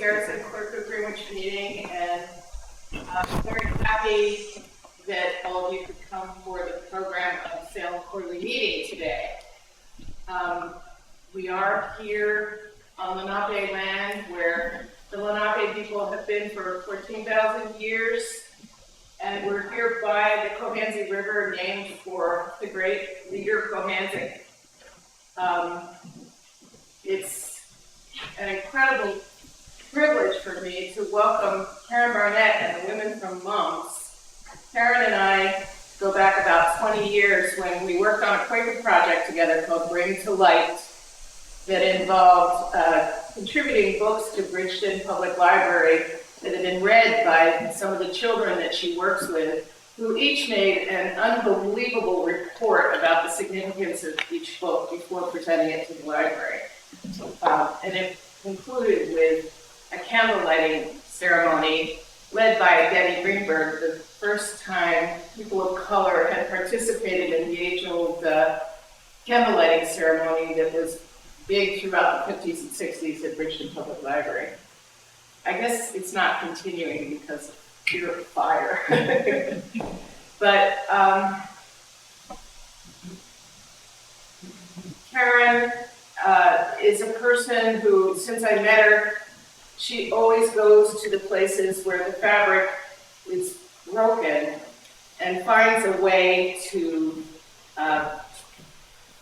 Garrison, clerk of Greenwich meeting, and I'm very happy that all of you could come for the program of Salem Quarterly Meeting today. We are here on Lenape land where the Lenape people have been for 14,000 years, and we're here by the Cohansey River, named for the great leader Cohansey. It's an incredible privilege for me to welcome Karen Barnett and the women from MUMS. Karen and I go back about 20 years when we worked on a Quaker project together called Bring to Light that involved contributing books to Bridgeton Public Library that had been read by some of the children that she works with, who each made an unbelievable report about the significance of each book before presenting it to the library. And it concluded with a candle lighting ceremony led by Denny Greenberg, the first time people of color had participated in the age-old candle lighting ceremony that was big throughout the 50s and 60s at Bridgeton Public Library. I guess it's not continuing because of fear of fire. But Karen is a person who, since I met her, she always goes to the places where the fabric is broken and finds a way to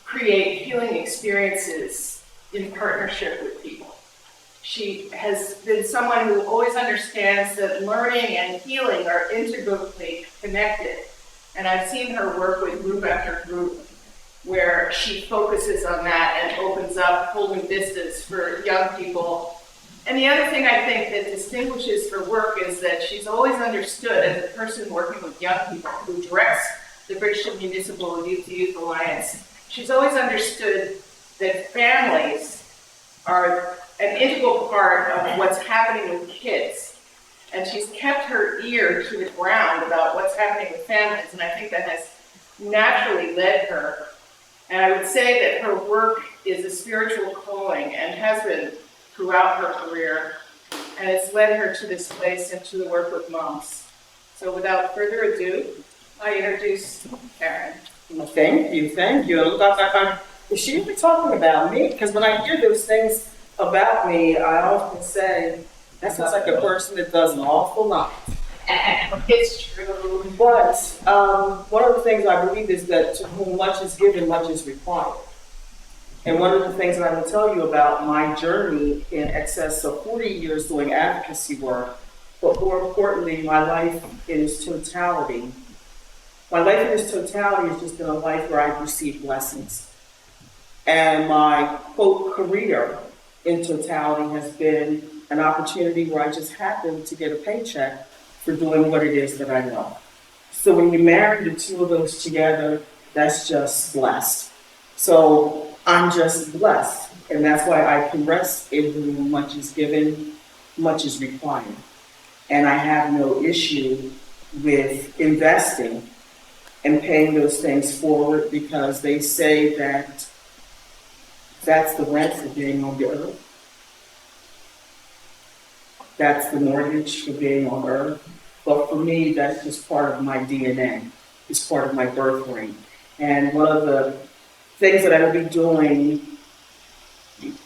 create healing experiences in partnership with people. She has been someone who always understands that learning and healing are integrally connected. And I've seen her work with group after group where she focuses on that and opens up holding distance for young people. And the other thing I think that distinguishes her work is that she's always understood, as a person working with young people who directs the Bridgeton Municipal Youth Alliance, she's always understood that families are an integral part of what's happening with kids. And she's kept her ear to the ground about what's happening with families, and I think that has naturally led her. And I would say that her work is a spiritual calling and has been throughout her career, and it's led her to this place and to the work with moms. So without further ado, I introduce Karen. Well, thank you. Is she even talking about me? Because when I hear those things about me, I often say, that sounds like a person that does an awful lot. It's true. But one of the things I believe is that to whom much is given, much is required. And one of the things that I will tell you about my journey in excess of 40 years doing advocacy work, but more importantly, my life in its totality. My life in its totality has just been a life where I've received blessings. And my, quote, career in totality has been an opportunity where I just happened to get a paycheck for doing what it is that I love. So when you marry the two of those together, that's just blessed. So I'm just blessed, and that's why I can rest in whom much is given, much is required. And I have no issue with investing and paying those things forward, because they say that that's the rent for being on the earth. That's the mortgage for being on earth. But for me, that's just part of my DNA. It's part of my birthright. And one of the things that I will be doing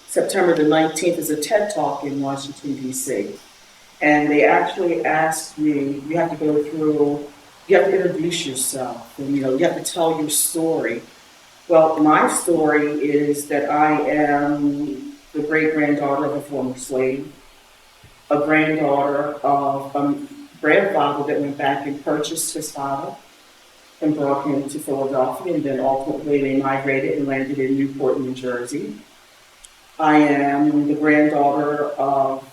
September the 19th is a TED Talk in Washington, D.C. And they actually asked me, you have to introduce yourself, and you have to tell your story. Well, my story is that I am the great-granddaughter of a former slave, a granddaughter of a grandfather that went back and purchased his father and brought him to Philadelphia, and then ultimately they migrated and landed in Newport, New Jersey. I am the granddaughter of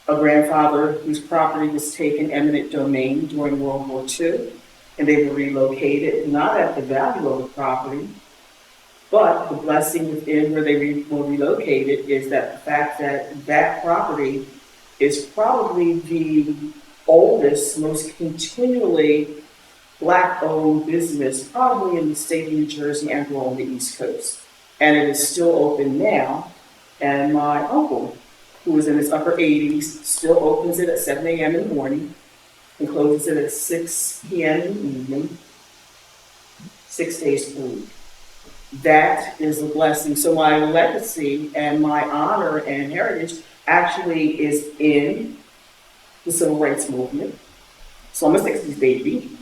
a grandfather whose property was taken eminent domain during World War II, and they were relocated, not at the value of the property, but the blessing within where they were relocated is that the fact that that property is probably the oldest, most continually Black-owned business, probably in the state of New Jersey and along the East Coast. And it is still open now. And my uncle who is in his upper 80s, still opens it at 7 a.m. in the morning and closes it at 6 p.m. in the evening, 6 days per week. That is a blessing. So my legacy and my honor and heritage actually is in the civil rights movement. So I'm a 60s baby.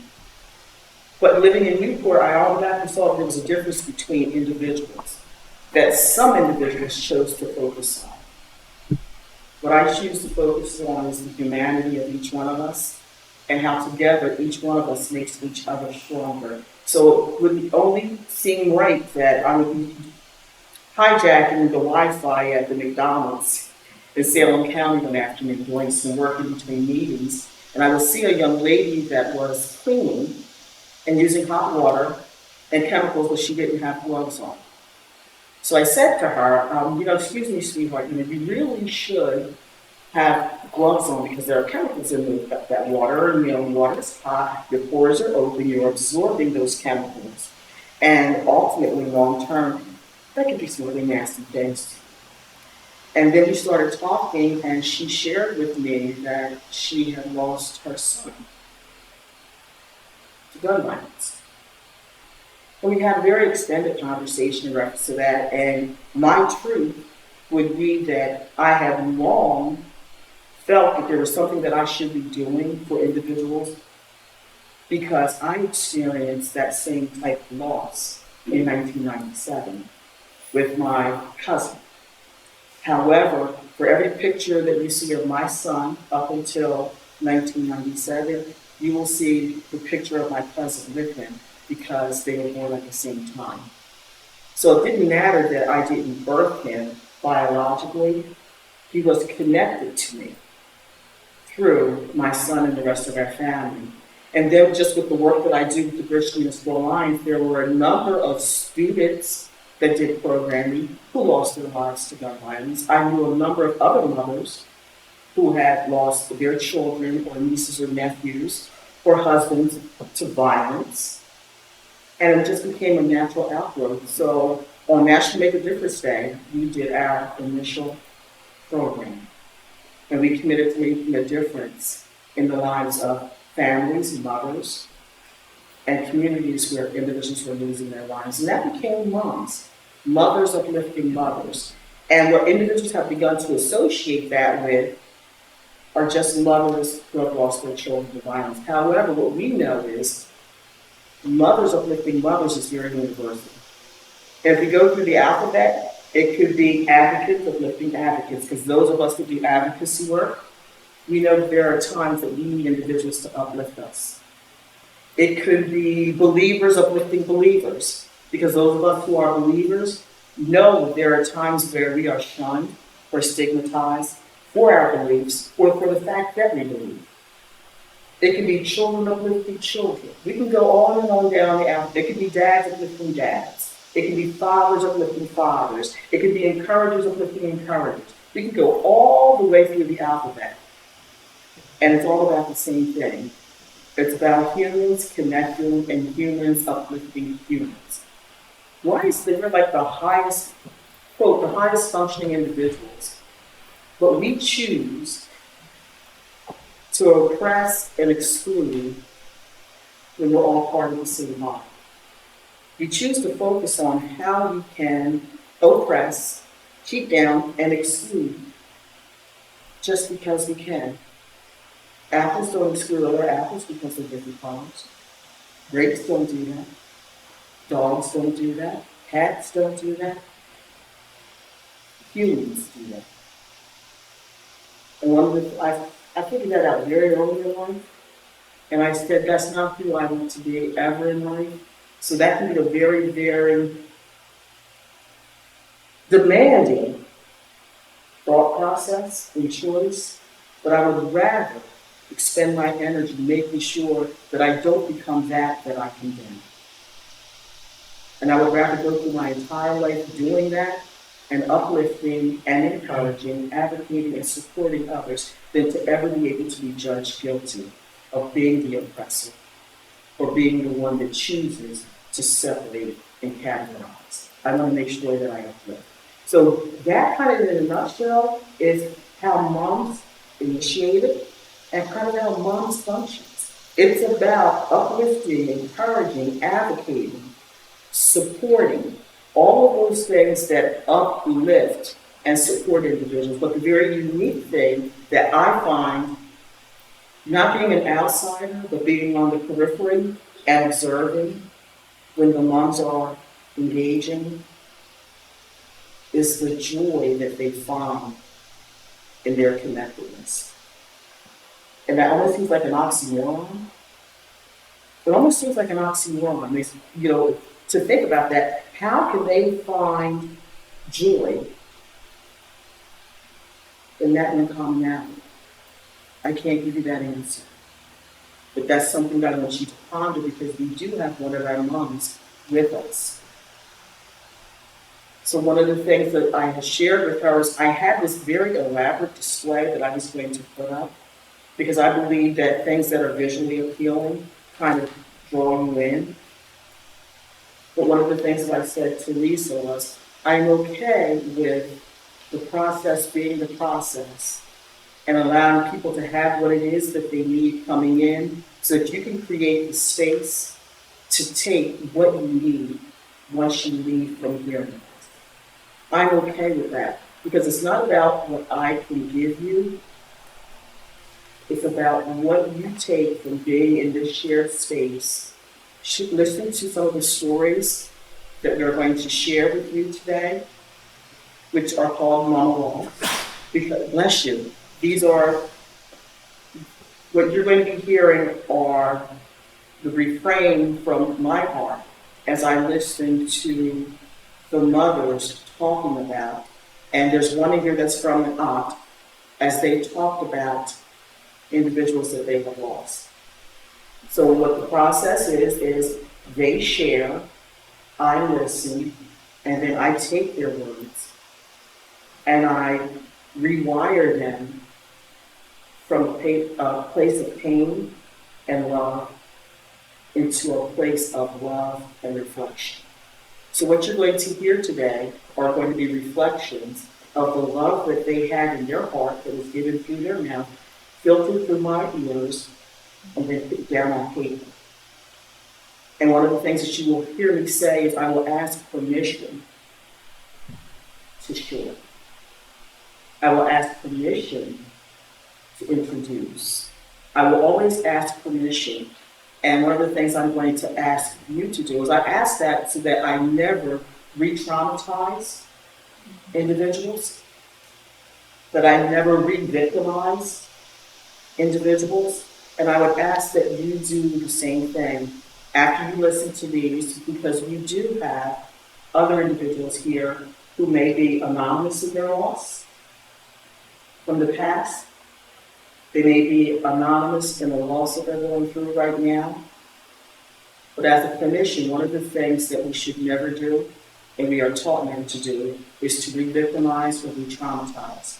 But living in Newport, I automatically saw there was a difference between individuals, that some individuals chose to focus on. What I choose to focus on is the humanity of each one of us and how together each one of us makes each other stronger. So it would only seem right that I would be hijacking the Wi-Fi at the McDonald's in Salem County one afternoon doing some work in between meetings, and I would see a young lady that was cleaning and using hot water and chemicals, but she didn't have gloves on. So I said to her, excuse me, sweetheart, you really should have gloves on because there are chemicals in that water, and water is hot, your pores are open, you're absorbing those chemicals. And ultimately, long term, that can be some really nasty things. And then we started talking, and she shared with me that she had lost her son to gun violence. And we had a very extended conversation in reference to that, and my truth would be that I have long felt that there was something that I should be doing for individuals because I experienced that same type of loss in 1997 with my cousin. However, for every picture that you see of my son up until 1997, you will see the picture of my cousin with him because they were born at the same time. So it didn't matter that I didn't birth him biologically. He was connected to me through my son and the rest of our family. And then just with the work that I do with the Bridgeton Municipal Alliance, there were a number of students that did programming who lost their lives to gun violence. I knew a number of other mothers who had lost their children or nieces or nephews or husbands to violence. And it just became a natural outgrowth. So on National Make a Difference Day, we did our initial program. And we committed to making a difference in the lives of families, mothers, and communities where individuals were losing their lives. And that became MUMS, Mothers Uplifting Mothers. And what individuals have begun to associate that with are just mothers who have lost their children to violence. However, what we know is Mothers Uplifting Mothers is very universal. And if we go through the alphabet, it could be advocates uplifting advocates, because those of us who do advocacy work, we know that there are times that we need individuals to uplift us. It could be believers uplifting believers, because those of us who are believers know that there are times where we are shunned or stigmatized for our beliefs or for the fact that we believe. It can be children uplifting children. We can go on and on down the alphabet. It can be dads uplifting dads. It can be fathers uplifting fathers. It can be encouragers uplifting encouragers. We can go all the way through the alphabet. And it's all about the same thing. It's about humans connecting and humans uplifting humans. Why is there like the highest, quote, the highest functioning individuals, but we choose to oppress and exclude when we're all part of the same mob? We choose to focus on how we can oppress, keep down, and exclude just because we can. Apples don't exclude other apples because they're different colors. Grapes don't do that. Dogs don't do that. Cats don't do that. Humans do that. And one of the, I figured that out very early in life, and I said that's not who I want to be ever in life. So that can be a very, very demanding thought process and choice, but I would rather expend my energy making sure that I don't become that I condemn. And I would rather go through my entire life doing that and uplifting and encouraging, advocating and supporting others than to ever be able to be judged guilty of being the oppressor or being the one that chooses to separate and categorize. I want to make sure that I uplift. So that kind of in a nutshell is how moms initiate it and kind of how moms functions. It's about uplifting, encouraging, advocating, supporting, all of those things that uplift and support individuals. But the very unique thing that I find, not being an outsider, but being on the periphery and observing when the moms are engaging, is the joy that they find in their connectedness. And that almost seems like an oxymoron. It almost seems like an oxymoron. To think about that, how can they find joy in that uncommonality? I can't give you that answer. But that's something that I want you to ponder, because we do have one of our moms with us. So one of the things that I had shared with her is I had this very elaborate display that I was going to put up, because I believe that things that are visually appealing kind of draw you in. But one of the things that I said to Lisa was, I'm okay with the process being the process and allowing people to have what it is that they need coming in, so that you can create the space to take what you need once you leave from here. I'm okay with that, because it's not about what I can give you. It's about what you take from being in this shared space. Listen to some of the stories that we're going to share with you today, which are called monologues. Because, bless you, these are, what you're going to be hearing are the refrain from my heart as I listen to the mothers talking about, and there's one in here that's from an aunt, as they talked about individuals that they have lost. So what the process is they share, I listen, and then I take their words and I rewire them from a place of pain and love into a place of love and reflection. So what you're going to hear today are going to be reflections of the love that they had in their heart that was given through their mouth, filtered through my ears, and then put down on paper. And one of the things that you will hear me say is I will ask permission to share. I will ask permission to introduce. I will always ask permission. And one of the things I'm going to ask you to do is I ask that so that I never re-traumatize individuals, that I never re-victimize individuals. And I would ask that you do the same thing after you listen to these, because we do have other individuals here who may be anonymous in their loss from the past. They may be anonymous in the loss that they're going through right now. But as a clinician, one of the things that we should never do, and we are taught never to do, is to re-victimize or re-traumatize.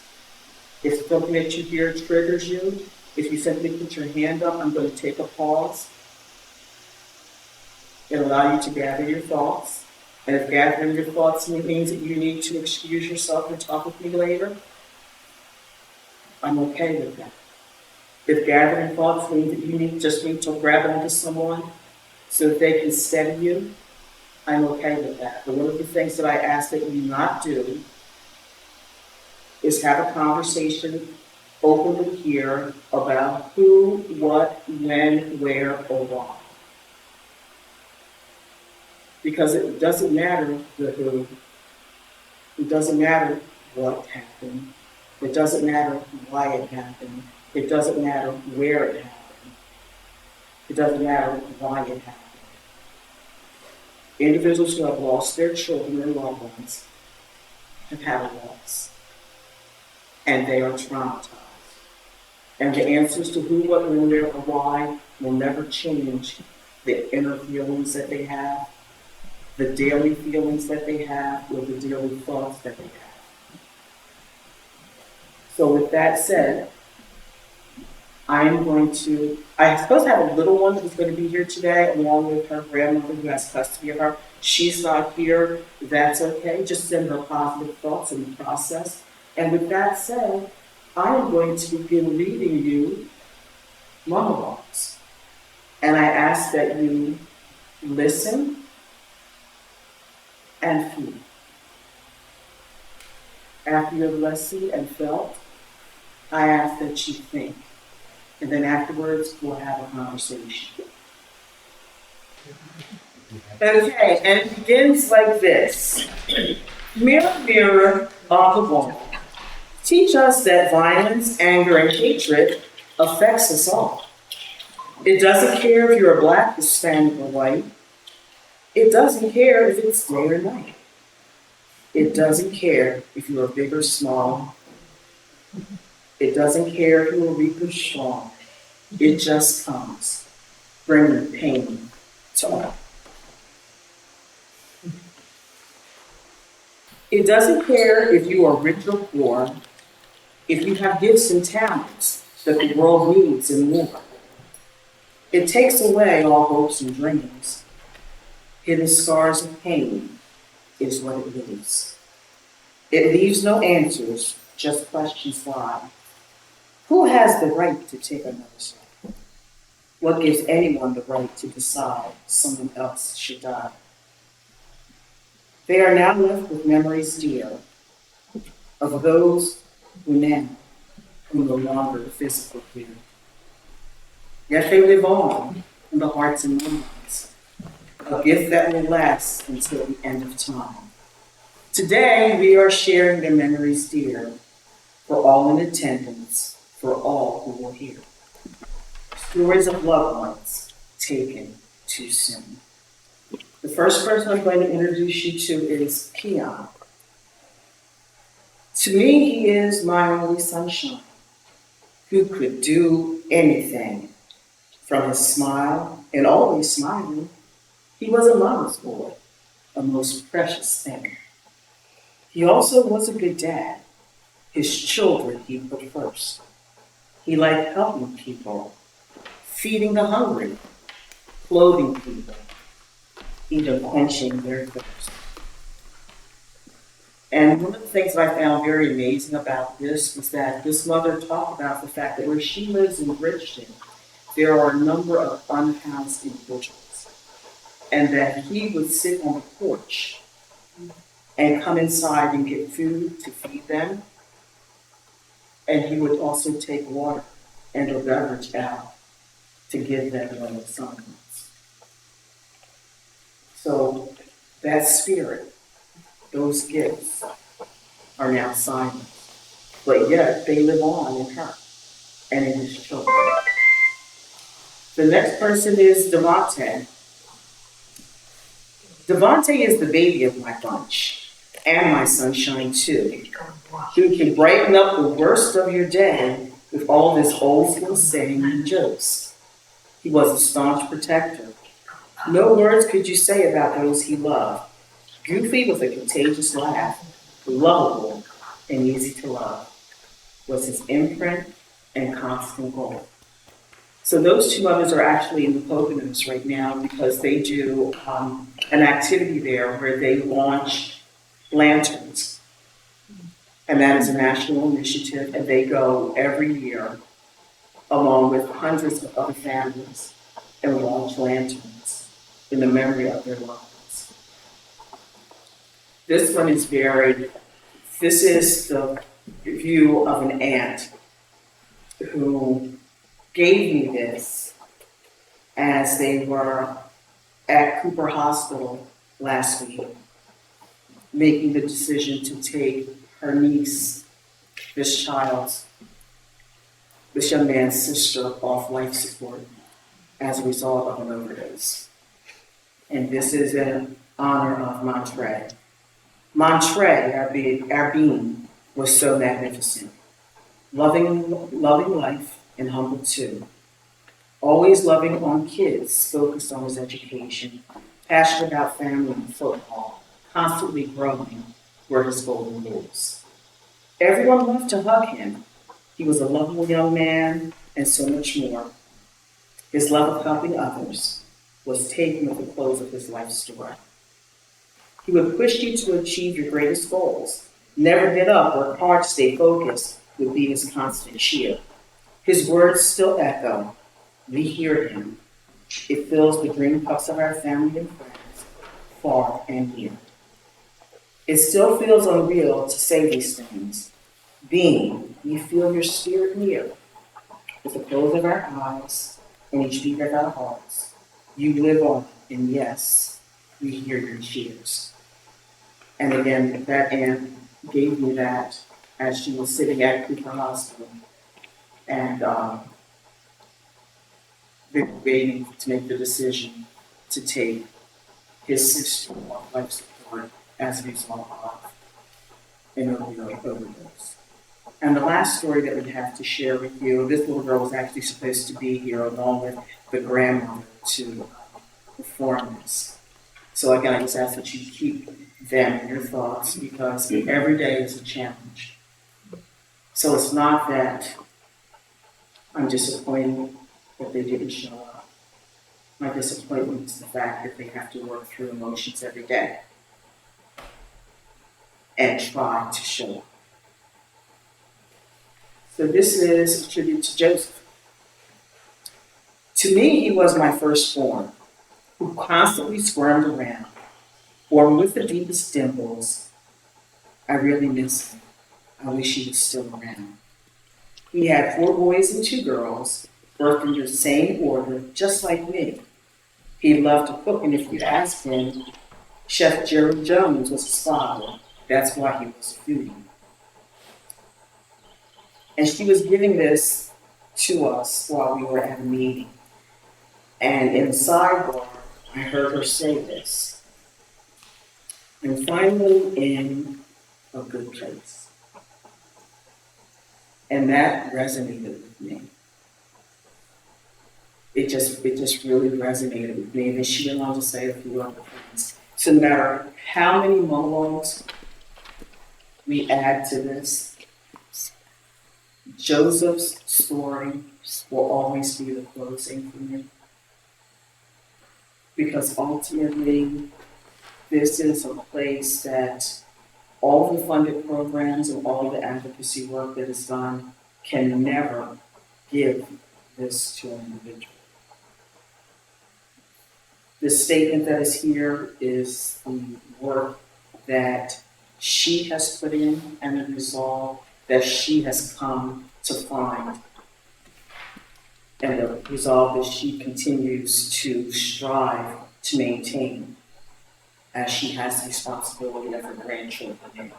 If something that you hear triggers you, if you simply put your hand up, I'm going to take a pause and allow you to gather your thoughts. And if gathering your thoughts means that you need to excuse yourself and talk with me later, I'm okay with that. If gathering thoughts means that you just need to grab onto someone so that they can steady you, I'm okay with that. But one of the things that I ask that you not do is have a conversation openly here about who, what, when, where, or why. Because it doesn't matter the who, it doesn't matter what happened, it doesn't matter why it happened, it doesn't matter where it happened, it doesn't matter why it happened. Individuals who have lost their children and loved ones have had a loss, and they are traumatized. And the answers to who, what, when, where, or why will never change the inner feelings that they have, the daily feelings that they have, or the daily thoughts that they have. So with that said, I suppose I have a little one who's going to be here today, along with her grandmother who has custody of her. She's not here. That's okay. Just send her positive thoughts in the process. And with that said, I am going to begin reading you monologues. And I ask that you listen and feel. After you have listened and felt, I ask that you think. And then afterwards, we'll have a conversation. Okay, and it begins like this. Mirror, mirror on the wall, teach us that violence, anger, and hatred affects us all. It doesn't care if you're black, Hispanic, or white. It doesn't care if it's day or night. It doesn't care if you are big or small. It doesn't care if you are weak or strong. It just comes, bringing pain to all. It doesn't care if you are rich or poor, if you have gifts and talents that the world needs and more. It takes away all hopes and dreams. Hidden scars of pain is what it leaves. It leaves no answers, just questions lie. Who has the right to take another step? What gives anyone the right to decide someone else should die? They are now left with memories dear of those who no longer physically here. Yet they live on in the hearts and minds, a gift that will last until the end of time. Today, we are sharing their memories dear for all in attendance, for all who will hear. Stories of loved ones taken too soon. The first person I'm going to introduce you to is Keon. To me, he is my only sunshine, who could do anything. From his smile, and always smiling, he was a mama's boy, a most precious thing. He also was a good dad. His children he put first. He liked helping people, feeding the hungry, clothing people, even quenching their thirst. And one of the things that I found very amazing about this was that this mother talked about the fact that where she lives in Bridgeton, there are a number of unhoused individuals, and that he would sit on the porch and come inside and get food to feed them, and he would also take water and a beverage out to give them when the sun comes. So that spirit, those gifts are now silent, but yet they live on in her and in his children. The next person is Devontae. Devontae is the baby of my bunch, and my sunshine too, who can brighten up the worst of your day with all this old school saying and jokes. He was a staunch protector. No words could you say about those he loved. Goofy with a contagious laugh, lovable and easy to love, was his imprint and constant goal. So those two mothers are actually in the Poconos right now because they do an activity there where they launch lanterns. And that is a national initiative, and they go every year along with hundreds of other families and launch lanterns in the memory of their loved ones. This one is this is the view of an aunt who gave me this as they were at Cooper Hospital last week, making the decision to take her niece, this young man's sister, off life support as a result of an overdose. And this is in honor of Montre. Montre, our being, was so magnificent. Loving life and humble too. Always loving on kids, focused on his education, passionate about family and football, constantly growing were his golden rules. Everyone loved to hug him. He was a lovable young man and so much more. His love of helping others was taken with the close of his life story. He would push you to achieve your greatest goals. Never get up, work hard, stay focused. would be his constant cheer. His words still echo. We hear him. It fills the dream cups of our family and friends, far and near. It still feels unreal to say these things. Being, we feel your spirit near. With the close of our eyes and each beat of our hearts, you live on, and yes, we hear your cheers. And again, that aunt gave me that as she was sitting at Cooper Hospital and they were waiting to make the decision to take his sister off life support as a result of an opioid overdose. And the last story that we have to share with you, this little girl was actually supposed to be here along with the grandmother to perform this. So again, I just ask that you keep them in your thoughts because every day is a challenge. So it's not that I'm disappointed that they didn't show up. My disappointment is the fact that they have to work through emotions every day and try to show up. So this is a tribute to Joseph. To me, he was my firstborn, who constantly squirmed around, or with the deepest dimples. I really miss him. I wish he was still around. He had 4 boys and 2 girls, birthed in the same order, just like me. He loved to cook, and if you ask him, Chef Jerry Jones was his father. That's why he was a foodie. And she was giving this to us while we were at a meeting. And in the sidebar, I heard her say this. I'm finally in a good place. And that resonated with me. It just really resonated with me. And she went on to say a few other things. So no matter how many monologues we add to this, Joseph's story will always be the closing for me. Because ultimately, this is a place that all the funded programs and all the advocacy work that is done can never give this to an individual. The statement that is here is the work that she has put in and the resolve that she has come to find, and the resolve that she continues to strive to maintain as she has the responsibility of her grandchildren now.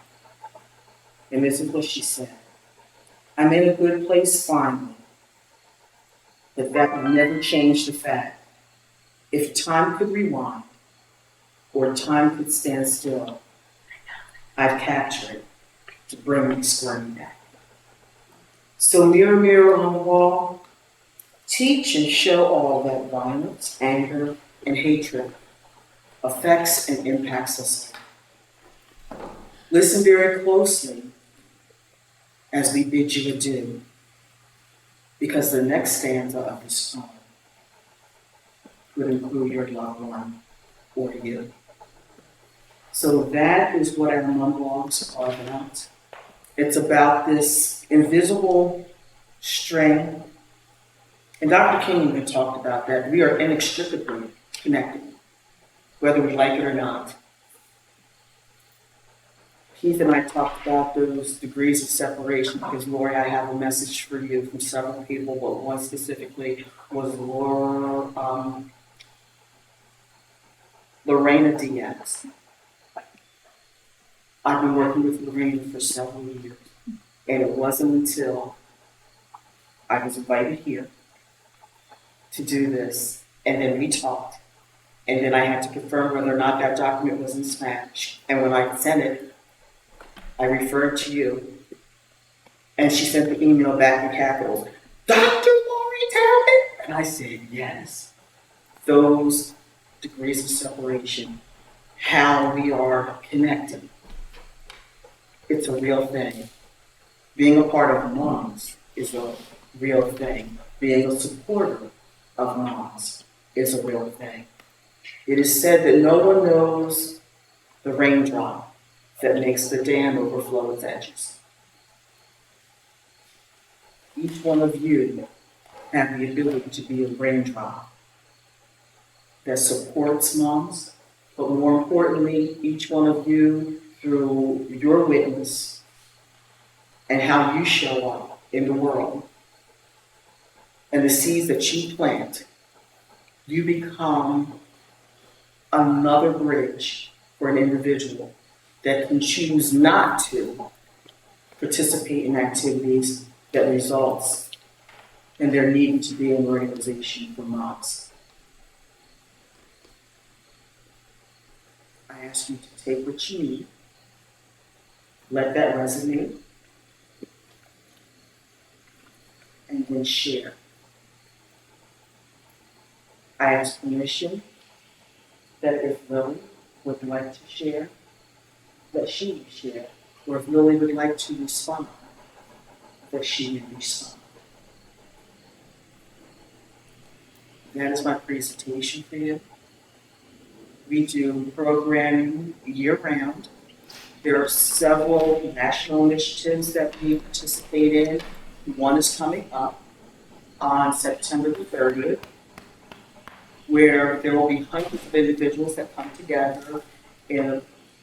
And this is what she said. I'm in a good place finally, but that will never change the fact, if time could rewind or time could stand still, I'd capture it to bring me squirming back. So mirror, mirror on the wall, teach and show all that violence, anger, and hatred affects and impacts us all. Listen very closely as we bid you adieu, because the next stanza of this poem would include your loved one or you. So that is what our monologues are about. It's about this invisible string. And Dr. King even talked about that. We are inextricably connected, whether we like it or not. Keith and I talked about those degrees of separation because, Lori, I have a message for you from several people, but one specifically was Lorena Diaz. I've been working with Lorena for several years, and it wasn't until I was invited here to do this, and then we talked, and then I had to confirm whether or not that document was in Spanish. And when I sent it, I referred to you, and she sent the email back in capitals, Dr. Lori Talbot? And I said, yes. Those degrees of separation, how we are connected. It's a real thing. Being a part of MUMS is a real thing. Being a supporter of MUMS is a real thing. It is said that no one knows the raindrop that makes the dam overflow its edges. each one of you have the ability to be a raindrop that supports moms, but more importantly, each one of you, through your witness and how you show up in the world and the seeds that you plant, you become another bridge for an individual that can choose not to participate in activities that results in their needing to be an organization for moms. I ask you to take what you need, let that resonate, and then share. I ask permission that if Lily would like to share, that she would share, or if Lily would like to respond, that she would respond. That is my presentation for you. We do programming year-round. There are several national initiatives that we participate in. One is coming up on September the 30th, where there will be hundreds of individuals that come together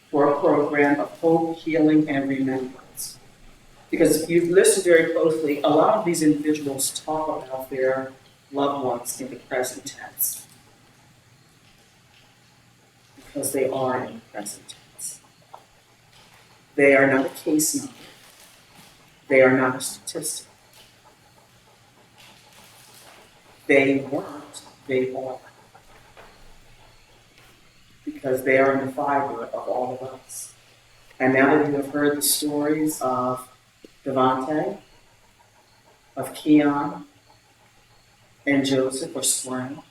for a program of hope, healing, and remembrance. Because if you listen very closely, a lot of these individuals talk about their loved ones in the present tense. Because they are in the present tense. They are not a case number. They are not a statistic. They weren't, they are. Because they are in the fiber of all of us. And now that you have heard the stories of Devante, of Keon, and Joseph or Swan,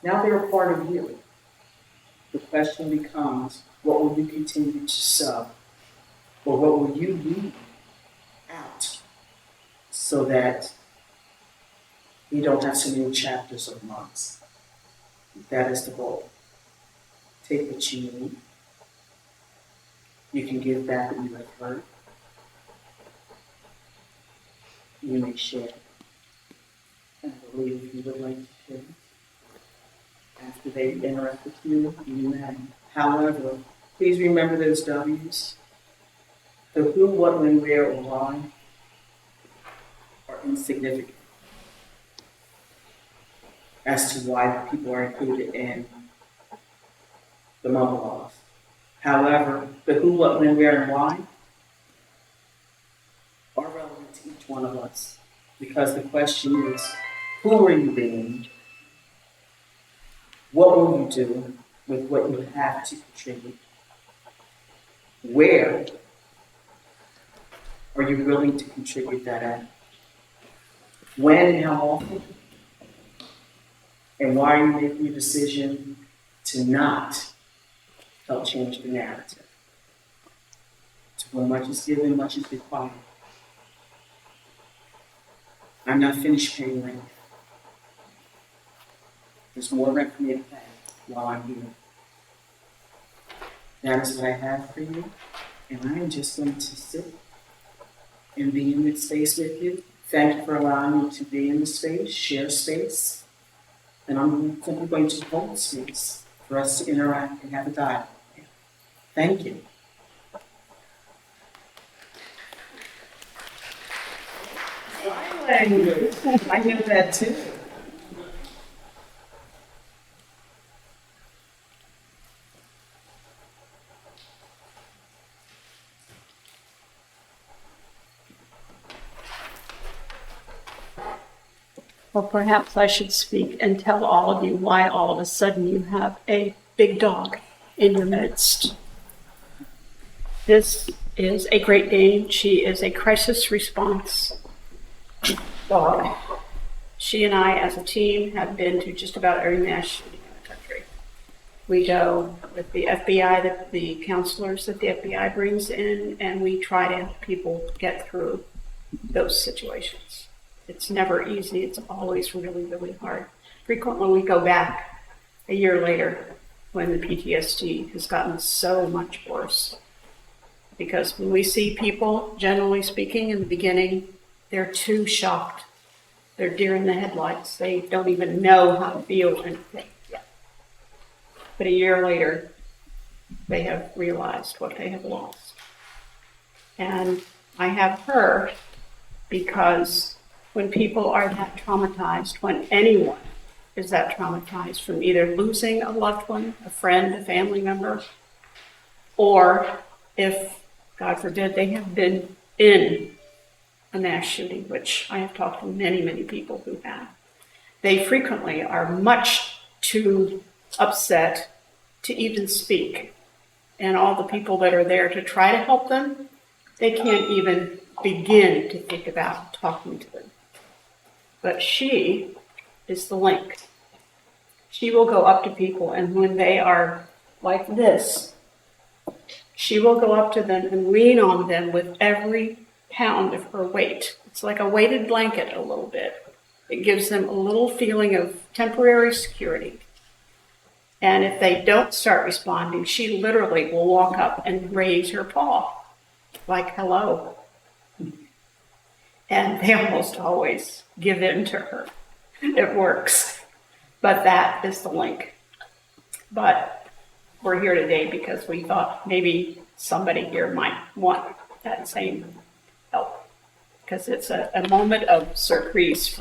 now they're a part of you. The question becomes, what will you continue to sow? Or what will you leave out so that you don't have so many chapters of months? That is the goal. Take what you need. You can give back what you have heard. You may share. And I believe if you would like to share, after they interact with you, you may. However, please remember those W's. The who, what, when, where, or why are insignificant as to why people are included in the mother laws. However, the who, what, when, where, and why are relevant to each one of us. Because the question is, who are you being? What will you do with what you have to contribute? Where are you willing to contribute that at? When and how often? And why are you making a decision to not help change the narrative? To whom much is given, much is required. I'm not finished paying rent. There's more rent for me to pay while I'm here. That is what I have for you, and I am just going to sit and be in this space with you. Thank you for allowing me to be in the space, share space, and I'm simply going to hold space for us to interact and have a dialogue. Thank you. I knew that too. Well, perhaps I should speak and tell all of you why all of a sudden you have a big dog in your midst. This is a Great Dane. She is a crisis response dog. She and I, as a team, have been to just about every mass shooting in the country. We go with the FBI, the counselors that the FBI brings in, and we try to help people get through those situations. It's never easy. It's always really, really hard. Frequently, we go back a year later when the PTSD has gotten so much worse. Because when we see people, generally speaking, in the beginning, they're too shocked. They're deer in the headlights. They don't even know how to feel anything yet. But a year later, they have realized what they have lost. And I have her because when people are that traumatized, when anyone is that traumatized from either losing a loved one, a friend, a family member, or if, God forbid, they have been in a mass shooting, which I have talked to many, many people who have, they frequently are much too upset to even speak. And all the people that are there to try to help them, they can't even begin to think about talking to them. But she is the link. She will go up to people, and when they are like this, she will go up to them and lean on them with every pound of her weight. It's like a weighted blanket a little bit. It gives them a little feeling of temporary security. And if they don't start responding, she literally will walk up and raise her paw, like, hello. And they almost always give in to her. It works. But that is the link. But we're here today because we thought maybe somebody here might want that same help. Because it's a moment of surprise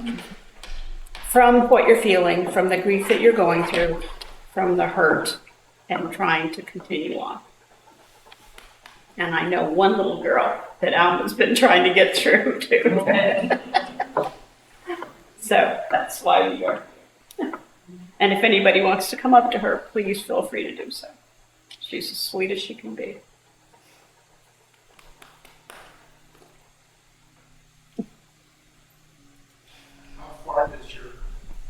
from what you're feeling, from the grief that you're going through, from the hurt, and trying to continue on. And I know one little girl that Alma's been trying to get through too. So that's why we are. And if anybody wants to come up to her, please feel free to do so. She's as sweet as she can be. How far does your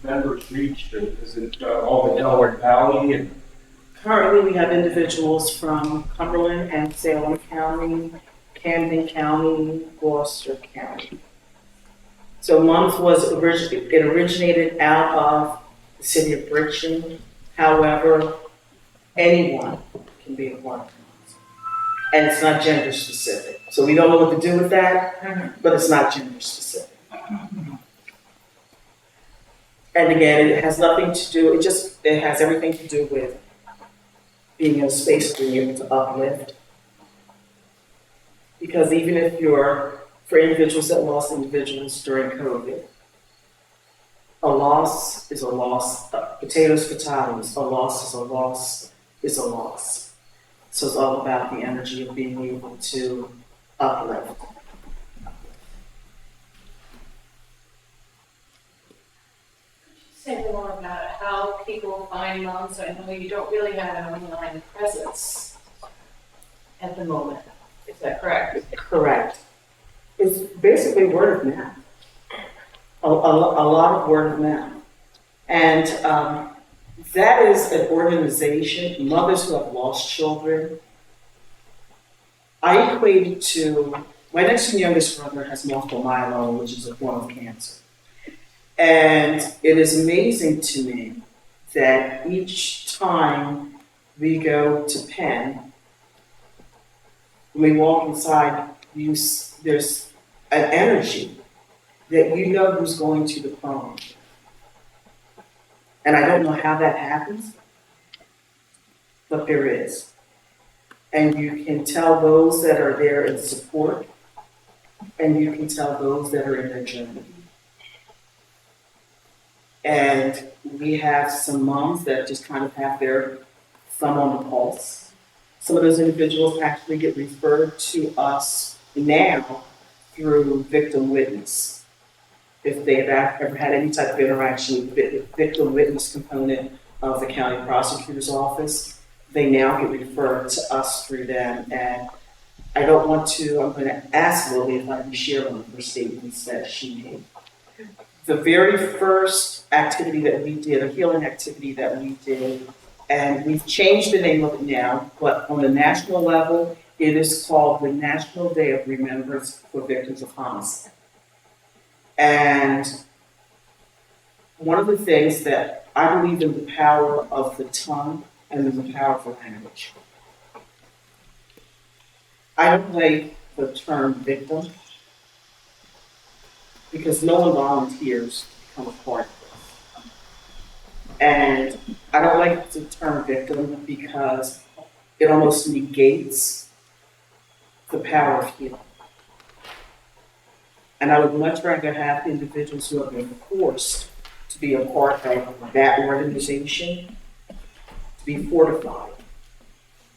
members reach? Is it all the Delaware Valley? And Currently, we have individuals from Cumberland and Salem County, Camden County, Gloucester County. So MUMS it originated out of the city of Bridgeton. However, anyone can be a part of MUMS. And it's not gender specific. So we don't know what to do with that, but it's not gender specific. And again, it has nothing to do, it has everything to do with being in a space where you're able to uplift. Because even if for individuals that lost individuals during COVID, a loss is a loss, potatoes, a loss is a loss is a loss. So it's all about the energy of being able to uplift. Say more about how people find moms. I know you don't really have an online presence at the moment. Is that correct? Correct. It's basically word of mouth. A lot of word of mouth. And that is an organization, mothers who have lost children. I equated to, my next and youngest brother has multiple myeloma, which is a form of cancer. And it is amazing to me that each time we go to Penn, when we walk inside, there's an energy that you know who's going to the prom. And I don't know how that happens, but there is. And you can tell those that are there in support, and you can tell those that are in their journey. And we have some moms that just kind of have their thumb on the pulse. Some of those individuals actually get referred to us now through victim witness. If they have ever had any type of interaction with the victim witness component of the county prosecutor's office, they now get referred to us through them. And I'm going to ask Lily if I can share one of her statements that she made. The very first activity that we did, a healing activity that we did, and we've changed the name of it now, but on the national level, it is called the National Day of Remembrance for Victims of Homicide. And one of the things that I believe in the power of the tongue and in the power of the language. I don't like the term victim because no one volunteers to become a part of this. And I don't like the term victim because it almost negates the power of healing. And I would much rather have individuals who have been forced to be a part of that organization to be fortified.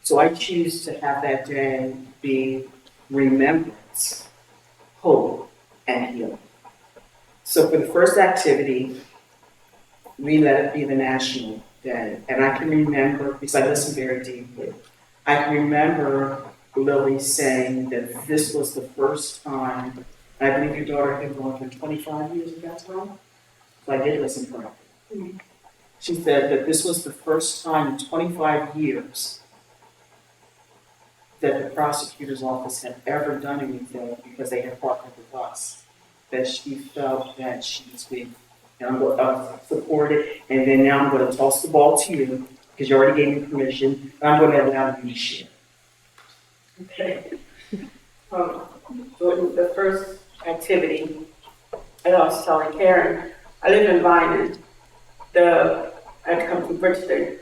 So I choose to have that day be remembrance, hope, and healing. So for the first activity, we let it be the National Day. And I can remember, because I listen very deeply, I can remember Lily saying that this was the first time, and I believe your daughter had been going for 25 years at that time, so I did listen for her. She said that this was the first time in 25 years that the prosecutor's office had ever done anything because they had partnered with us, that she felt that she was being, and I'm going to support it, and then now I'm going to toss the ball to you, because you already gave me permission, and I'm going to allow you to share. Okay. So the first activity, I was telling Karen, I live in Vineland. I had to come to Bridgeton.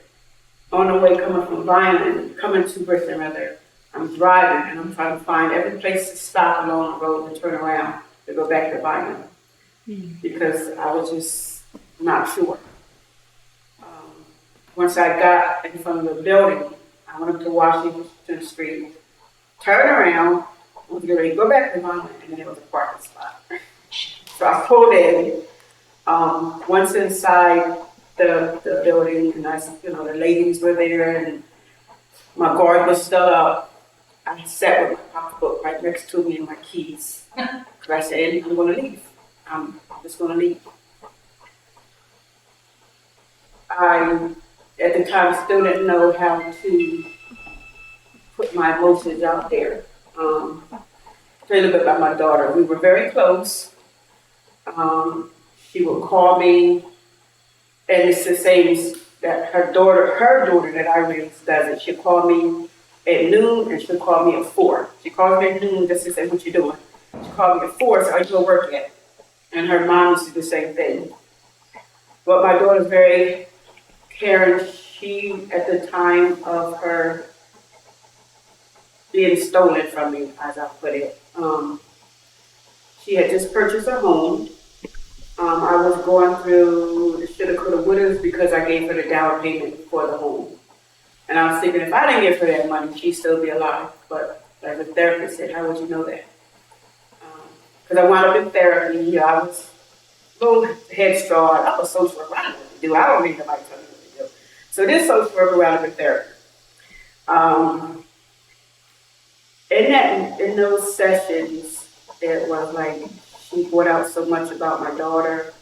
On the way coming from Vineland, coming to Bridgeton rather, I'm driving and I'm trying to find every place to stop along the road and turn around to go back to Vineland. Because I was just not sure. Once I got in front of the building, I went up to Washington Street, turned around, was getting ready to go back to Vineland, and then there was a parking spot. So I pulled in. Once inside the building, and the ladies were there, and my guard was still up. I sat with my pocketbook right next to me and my keys. Because I said, I'm going to leave. I'm just going to leave. I, at the time, still didn't know how to put my emotions out there. Tell you a little bit about my daughter. We were very close. She would call me, and it's the same that her daughter that I raised does it. She'll call me at noon and she'll call me at 4. She calls me at noon just to say, what you doing? She called me at 4, so I go work yet. And her mom used to do the same thing. But my daughter's very caring. She, at the time of her being stolen from me, as I put it, she had just purchased a home. I was going through the shoulda, coulda, wouldas because I gave her the down payment for the home. And I was thinking if I didn't give her that money, she'd still be alive. But as a therapist said, how would you know that? Because I wound up in therapy. I was a little headstrong. I was social worker. I don't know what to do. I don't need nobody telling me what to do. So this social worker wound up in therapy. In those sessions, it was like she brought out so much about my daughter,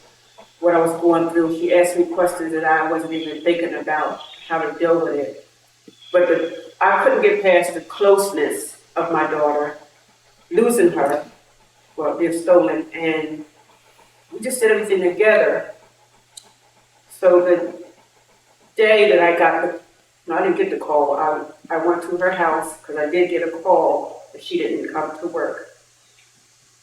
what I was going through. She asked me questions that I wasn't even thinking about how to deal with it. But I couldn't get past the closeness of my daughter, losing her, well, being stolen, and we just did everything together. So the day that I didn't get the call, I went to her house because I did get a call that she didn't come to work.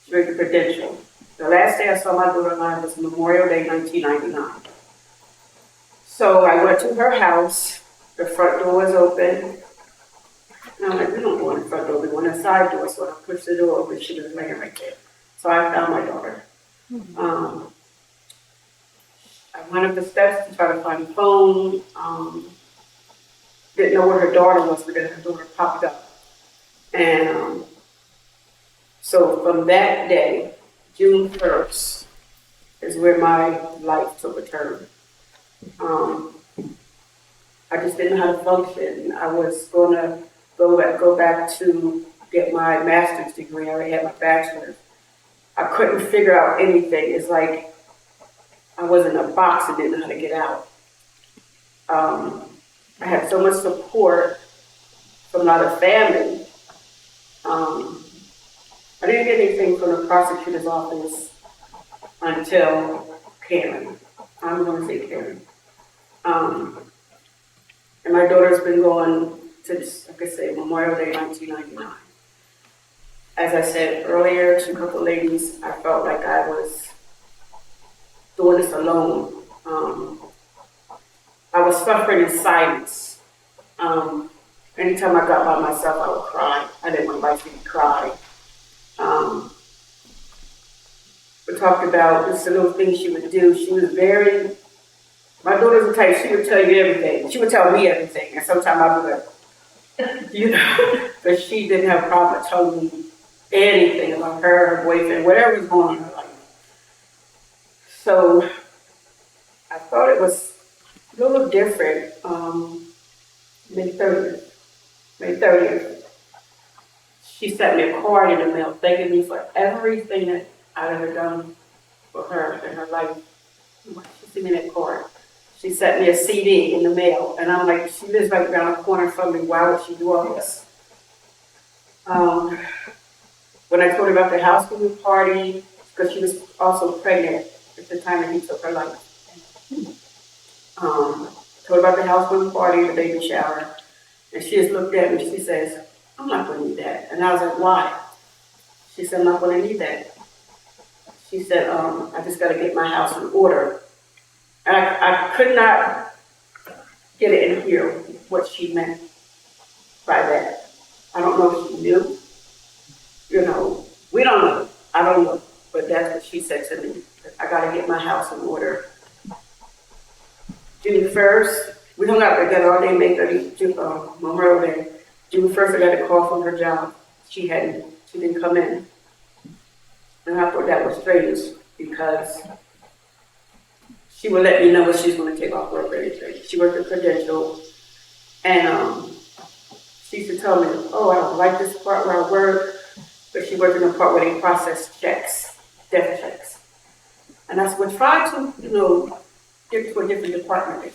She read the credential. The last day I saw my daughter alive was Memorial Day, 1999. So I went to her house. The front door was open. And I'm like, we don't go in the front door, we go in the side door. So I pushed the door open, she was laying right there. So I found my daughter. I went up the steps to try to find the phone. Didn't know where her daughter was, but then her daughter popped up. And so from that day, June 1st, is where my life took a turn. I just didn't know how to function. I was going to go back to get my master's degree. I already had my bachelor's. I couldn't figure out anything. It's like I was in a box and didn't know how to get out. I had so much support from a lot of family. I didn't get anything from the prosecutor's office until Karen. I'm going to say Karen. And my daughter's been going to, like I say, Memorial Day 1999. as I said earlier to a couple ladies, I felt like I was doing this alone. I was suffering in silence. Anytime I got by myself, I would cry. I didn't want anybody to see me cry. We talked about just the little things she would do. She was very, my daughter's the type, she would tell you everything. She would tell me everything. And sometimes I'd be like, you know, but she didn't have a problem telling me anything about her boyfriend, whatever was going on in her life. So I thought it was a little different. May 30th, she sent me a card in the mail thanking me for everything that I'd ever done for her in her life. She sent me that card. She sent me a CD in the mail, and I'm like, she lives right around the corner from me. Why would she do all this? When I told her about the housewarming party, because she was also pregnant at the time that he took her life. Told her about the housewarming party, the baby shower, and she just looked at me. She says, "I'm not going to need that." And I was like, "Why?" She said, "I'm not going to need that." She said, "I just got to get my house in order." And I could not get it in here what she meant by that. I don't know if she knew. You know, we don't know. I don't know. But that's what she said to me. I got to get my house in order. June 1st, we hung out together all day, May 30th, Memorial Day. June 1st, I got a call from her job. She didn't come in. And I thought that was strange because she would let me know when she's going to take off work or anything. She worked at Credential, and she used to tell me, "Oh, I don't like this part where I work," but she worked in the part where they process checks, death checks. And I said, "Well, try to, get to a different department."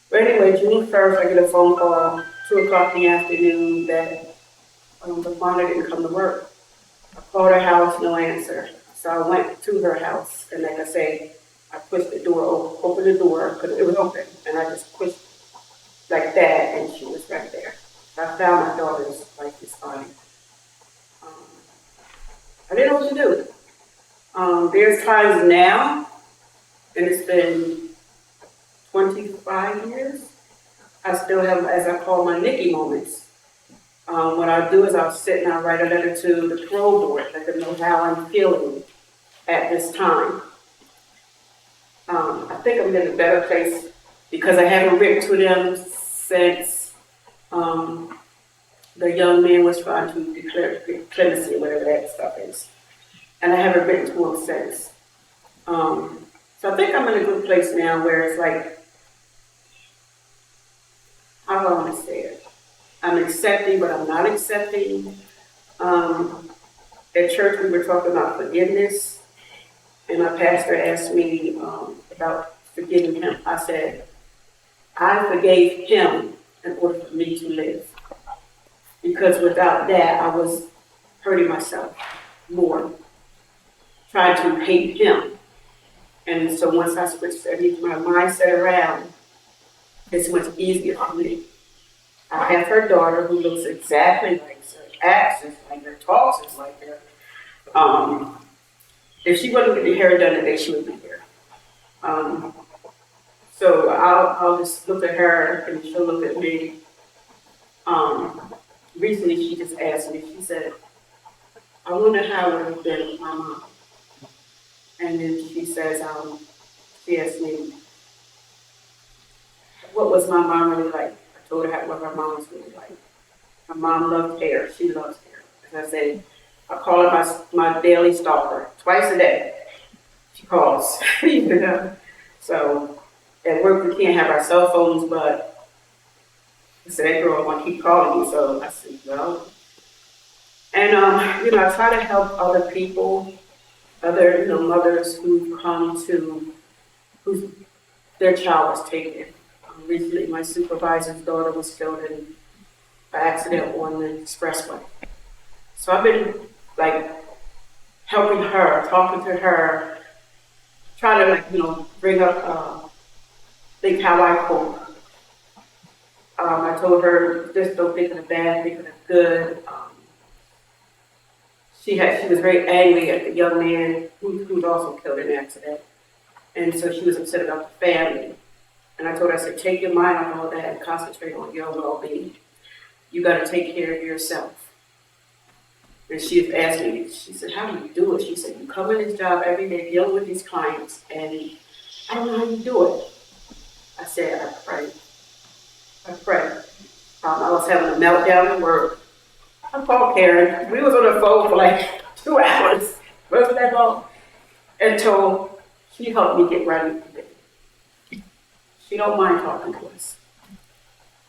But anyway, June 1st, I get a phone call, 2 o'clock in the afternoon, that the father didn't come to work. I called her house, no answer. So I went to her house, and like I say, I pushed the door, opened the door, because it was open, and I just pushed like that, and she was right there. I found my daughter's lifeless body. I didn't know what to do. There's times now, and it's been 25 years, I still have, as I call my Nikki moments. What I'll do is I'll sit and I'll write a letter to the parole board, let them know how I'm feeling at this time. I think I'm in a better place because I haven't written to them since the young man was trying to declare clemency or whatever that stuff is. And I haven't written to him since. So I think I'm in a good place now where it's like, how do I want to say it? I'm accepting, but I'm not accepting. At church, we were talking about forgiveness, and my pastor asked me about forgiving him. I said, I forgave him in order for me to live. Because without that, I was hurting myself more, trying to hate him. And so once I switched my mindset around, it's much easier for me. I have her daughter who looks exactly like her, acts just like her, talks just like her. If she wasn't getting her hair done today, she would be here. So I'll just look at her and she'll look at me. Recently she just asked me, she said, I wonder how it would have been with my mom. And then she says, she asked me, what was my mom really like? I told her what her mom was really like. My mom loved hair. She loves hair. As I say, I call her my daily stalker. Twice a day, she calls. So at work we can't have our cell phones, but I said, that girl want to keep calling me. So I said, well. And I try to help other people, other mothers who've come to, whose their child was taken. Recently, my supervisor's daughter was killed in an accident on the expressway. So I've been helping her, talking to her, trying to bring up, think how I cope. I told her just don't think of the bad, think of the good. she was very angry at the young man who was also killed in an accident. And so she was upset about the family. And I told her, I said, take your mind off all that and concentrate on your well-being. You got to take care of yourself. And she asked me, she said, how do you do it? She said, you come in this job every day dealing with these clients, and I don't know how you do it. I said, I pray. I pray. I was having a meltdown at work. I called Karen. We was on the phone for like 2 hours. Wasn't that long? Until she helped me get ready for bed. She don't mind talking to us.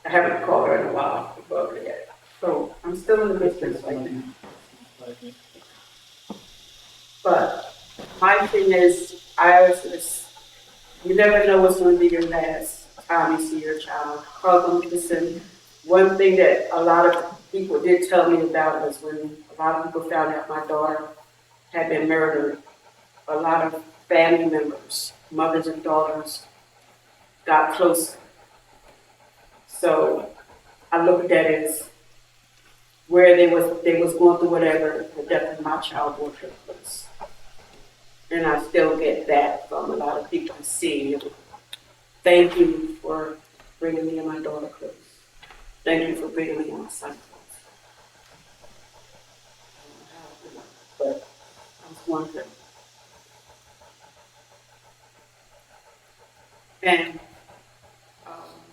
I haven't called her in a while about it yet. So I'm still in the business right now. But my thing is, you never know what's going to be your last time you see your child. Listen, one thing that a lot of people did tell me about was when a lot of people found out my daughter had been murdered, a lot of family members, mothers and daughters, got closer. So I look at that as where they was going through whatever, the death of my child will take place. And I still get that from a lot of people seeing. Thank you for bringing me and my daughter close. Thank you for bringing me and my son close. But that's one thing. And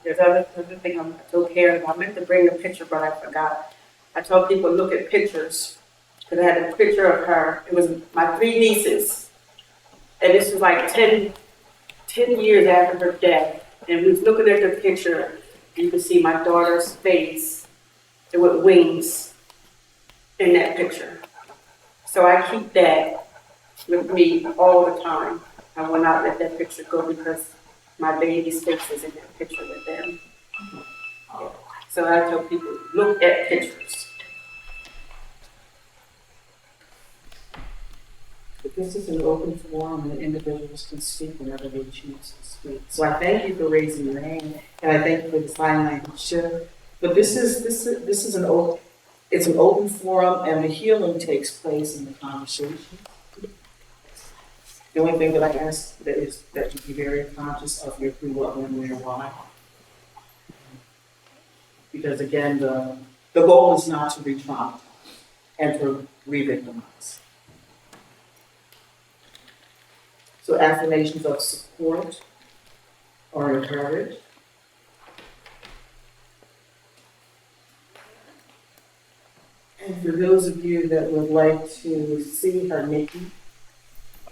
there's other thing I told Karen. I meant to bring a picture, but I forgot. I told people look at pictures because I had a picture of her. It was my 3 nieces, and this was like 10 years after her death. And we was looking at the picture. You could see my daughter's face with wings in that picture. So I keep that with me all the time. I will not let that picture go because my baby's face is in that picture with them. So I tell people, look at pictures. This is an open forum and individuals can speak whenever they choose to speak. So I thank you for raising your hand, and I thank you for the sign language shift. But this is an open forum, and the healing takes place in the conversation. The only thing that I ask is that you be very conscious of your who, what, when, where, why. Because again, the goal is not to re-traumatize and to re-victimize. So affirmations of support are encouraged. And for those of you that would like to see her Nikki,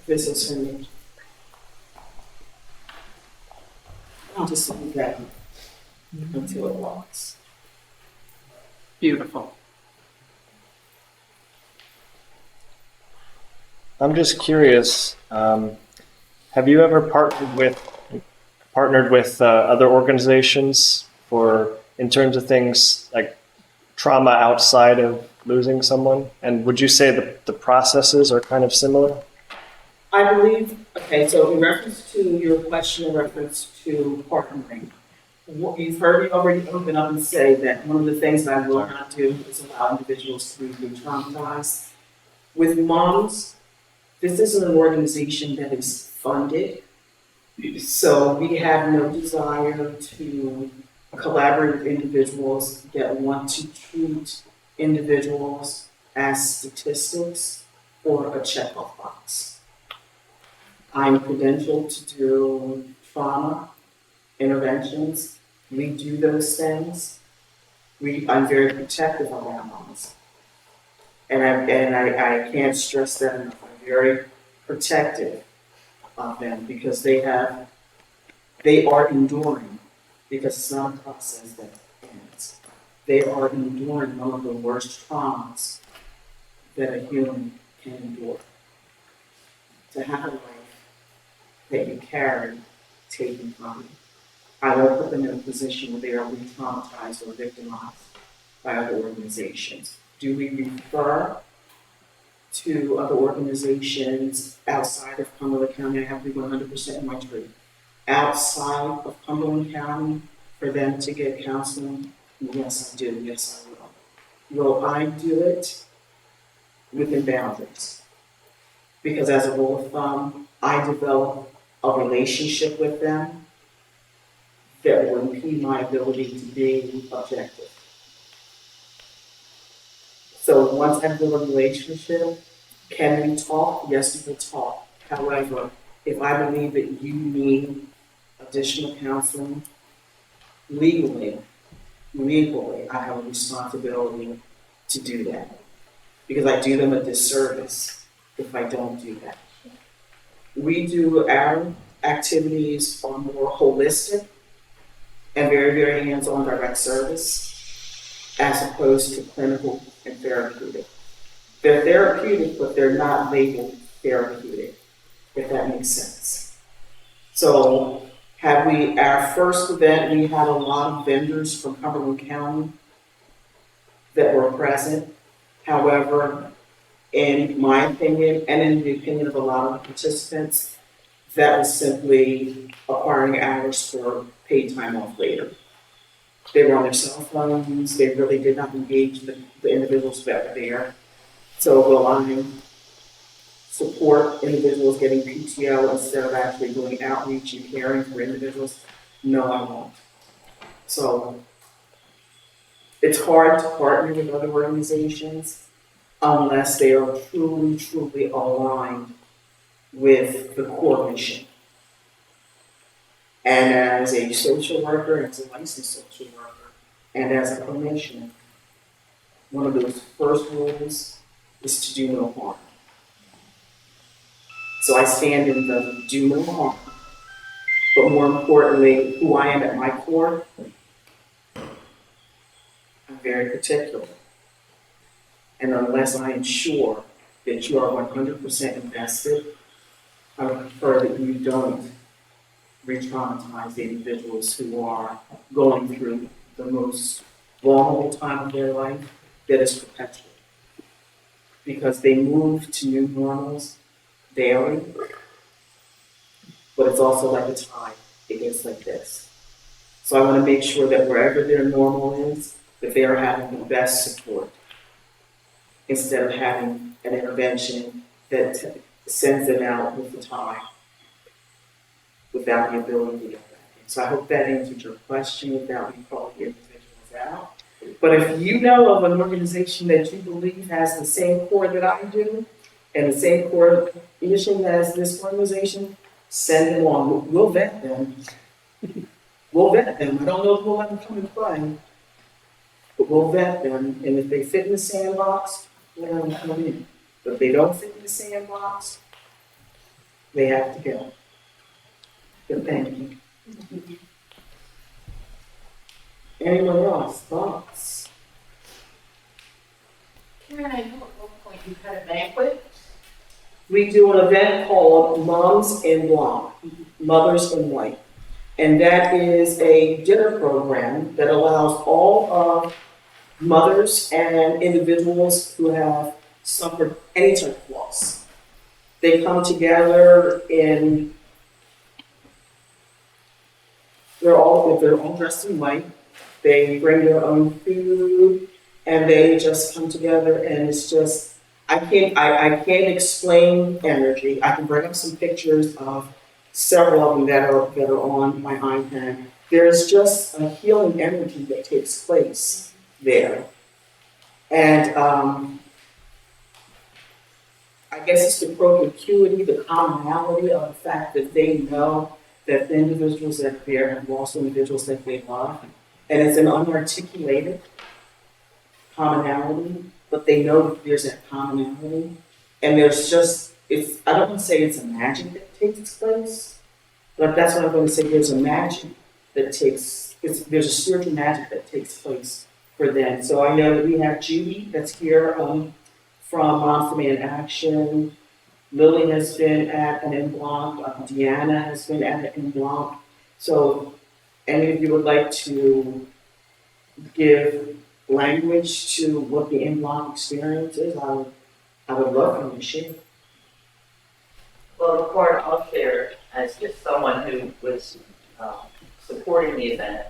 this is her Nikki. I'll just leave that until it walks. Beautiful. I'm just curious, have you ever partnered with other organizations in terms of things like trauma outside of losing someone? And would you say that the processes are kind of similar? I believe, okay, so in reference to your question, in reference to partnering, what you've heard me already open up and say that one of the things that I will not do is allow individuals to be traumatized. With MUMS, this isn't an organization that is funded, so we have no desire to collaborate with individuals that want to treat individuals as statistics or a check-off box. I'm credentialed to do trauma interventions. We do those things. I'm very protective of our moms. And I can't stress that enough. I'm very protective of them because they are enduring, because it's not a process that ends. They are enduring one of the worst traumas that a human can endure. To have a life that you carry taken from you. I don't put them in a position where they are re-traumatized or victimized by other organizations. Do we refer to other organizations outside of Cumberland County? I have to be 100% in my truth. Outside of Cumberland County for them to get counseling? Yes, I do. Yes, I will. Will I do it within boundaries. Because as a rule of thumb, I develop a relationship with them that will impede my ability to be objective. So once I build a relationship, can we talk? Yes, we will talk. However, if I believe that you need additional counseling, legally, I have a responsibility to do that. Because I do them a disservice if I don't do that. We do our activities are more holistic and very, very hands-on direct service as opposed to clinical and therapeutic. They're therapeutic, but they're not labeled therapeutic, if that makes sense. So our first event, we had a lot of vendors from Cumberland County that were present. However, in my opinion, and in the opinion of a lot of the participants, that was simply acquiring hours for paid time off later. They were on their cell phones, they really did not engage the individuals that were there. So will I support individuals getting PTO instead of actually doing outreach and caring for individuals? No, I won't. So it's hard to partner with other organizations unless they are truly, truly aligned with the core mission. And as a social worker, as a licensed social worker, and as a clinician, one of those first rules is to do no harm. So I stand in the do no harm, but more importantly, who I am at my core, I'm very particular. And unless I ensure that you are 100% invested, I would prefer that you don't re-traumatize the individuals who are going through the most vulnerable time of their life that is perpetual. Because they move to new normals daily, but it's also like a tide. It gets like this. So I want to make sure that wherever their normal is, that they are having the best support instead of having an intervention that sends them out with the tide without the ability to get back in. So I hope that answered your question without me calling the individuals out. But if you know of an organization that you believe has the same core that I do, and the same core mission as this organization, send them on. We'll vet them. We'll vet them. I don't know if we'll let them come and play, but we'll vet them. And if they fit in the sandbox, we'll let them come in. But if they don't fit in the sandbox, they have to go. But thank you. Anyone else? Thoughts? Karen, I know at one point you had a banquet. We do an event called MUMS and Mothers in White. And that is a dinner program that allows all of mothers and individuals who have suffered any type of loss. They come together they're all dressed in white. They bring their own food and they just come together, and it's just, I can't explain energy. I can bring up some pictures of several of them that are on my iPad. There's just a healing energy that takes place there. And I guess it's the propinquity, the commonality of the fact that they know that the individuals that are there have lost individuals that they love. And it's an unarticulated commonality, but they know that there's that commonality. And there's just, I don't want to say it's a magic that takes place, but that's what I'm going to say. There's a magic that there's a spiritual magic that takes place for them. So I know that we have Judy that's here from Moms Demand Action. Lily has been at an en bloc. Deanna has been at an en bloc. So any of you would like to give language to what the en bloc experience is, I would love for you to share. Well, the part I'll share as just someone who was supporting the event,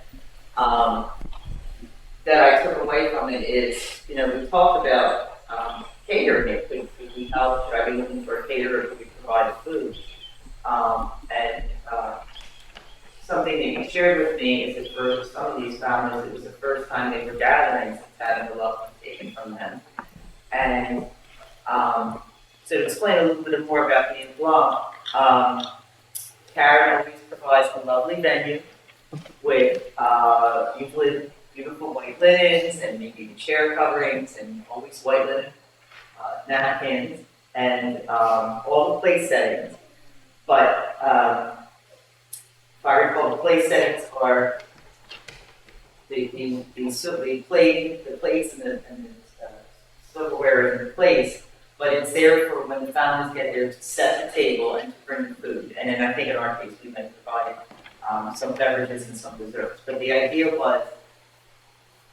that I took away from it is, we talked about catering it, but having the loved one taken from them. And so to explain a little bit more about being involved, Karen always provides a lovely venue with usually beautiful white linens and maybe chair coverings and always white linen napkins and all the place settings. But if I recall, the place settings are the plates and the silverware in the place, but it's there for when the families get there to set the table and to bring the food. And then I think in our case, we might provide some beverages and some desserts. But the idea was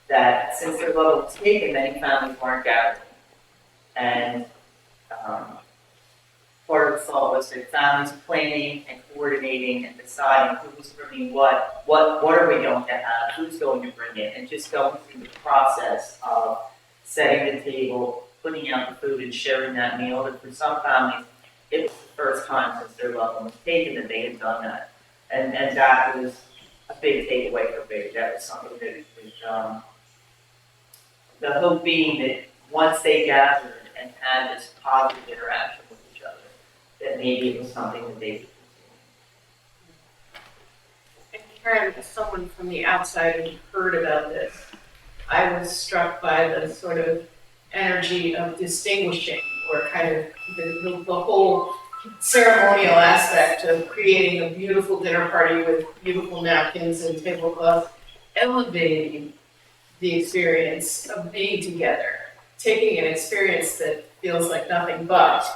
that since their level was taken, many families weren't gathering. And part of the thought was that families planning and coordinating and deciding who's bringing what are we going to have, who's going to bring it, and just going through the process of setting the table, putting out the food, and sharing that meal. And for some families, it was the first time since their loved one was taken that they had done that. And that was a big takeaway for me. That was something that the hope being that once they gathered and had this positive interaction with each other, that maybe it was something that they could continue. And Karen, as someone from the outside who heard about this, I was struck by the sort of energy of distinguishing, or kind of the whole ceremonial aspect of creating a beautiful dinner party with beautiful napkins and tablecloths, elevating the experience of being together, taking an experience that feels like nothing but,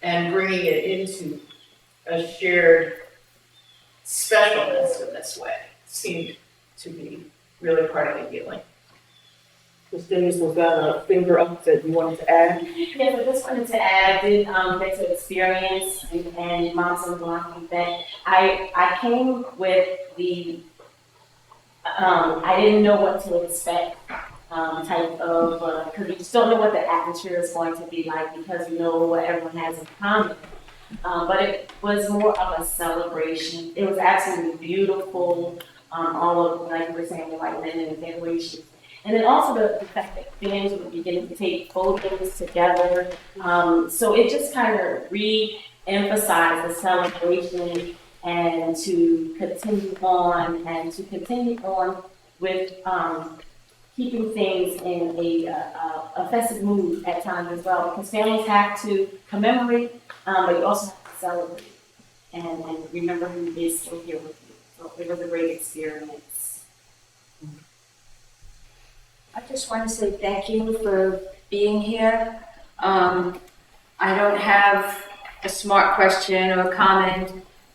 and bringing it into a shared specialness in this way seemed to be really part of the healing. Christine, was that a finger up that you wanted to add? Yeah, I just wanted to add, I did get to experience and MUMS and Karen event. I came with the, I didn't know what to expect type of, because you just don't know what the atmosphere is going to be like because you know what everyone has in common. But it was more of a celebration. It was absolutely beautiful. All of, like you were saying, the white linen and decorations. And then also the fact that fans would be getting to take photos together. So it just kind of re-emphasized the celebration and to continue on with keeping things in a festive mood at times as well, because families have to commemorate, but you also have to celebrate and remember who is still here with you. So it was a great experience. I just want to say thank you for being here. I don't have a smart question or a comment,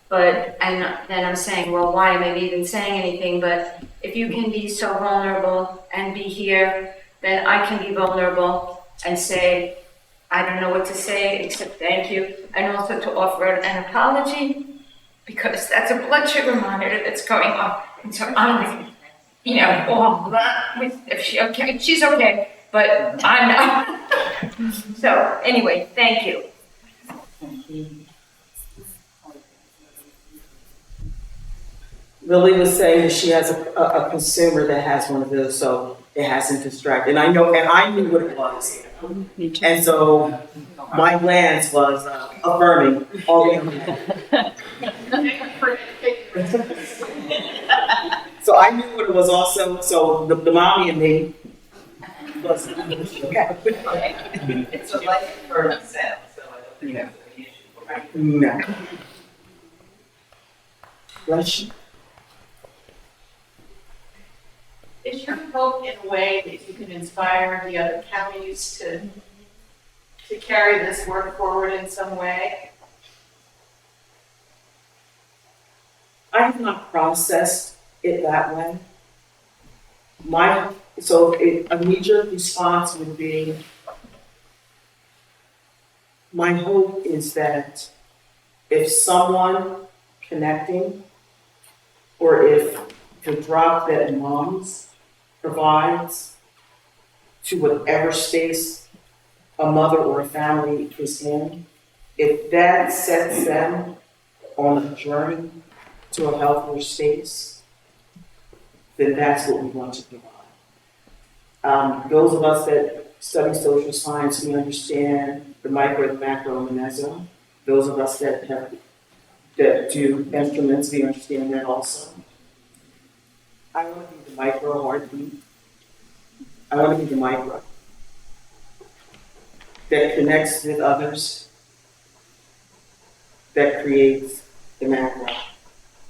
but then I'm saying, well, why am I even saying anything? But if you can be so vulnerable and be here, then I can be vulnerable and say, I don't know what to say except thank you, and also to offer an apology, because that's a blood sugar monitor that's going off. And so I'm, all if she's okay, but I'm not. So anyway, thank you. Lily was saying that she has a consumer that has one of those, so it hasn't distracted. And I knew what it was. Me too. And so my glance was affirming all the other. So I knew what it was also, so the mommy and me was, okay. It's a life for sound, so I don't think that's an issue. Right? No. Bless you. Is your hope in a way that you can inspire the other counties to carry this work forward in some way? I have not processed it that way. A knee-jerk response would be, my hope is that if someone connecting, or if the drop that MUMS provides to whatever space a mother or a family is in, if that sets them on a journey to a healthier space, then that's what we want to provide. Those of us that study social science, we understand the micro, the macro, and the meso. Those of us that do instruments, we understand that also. I want to be the micro heartbeat. I want to be the micro that connects with others, that creates the macro,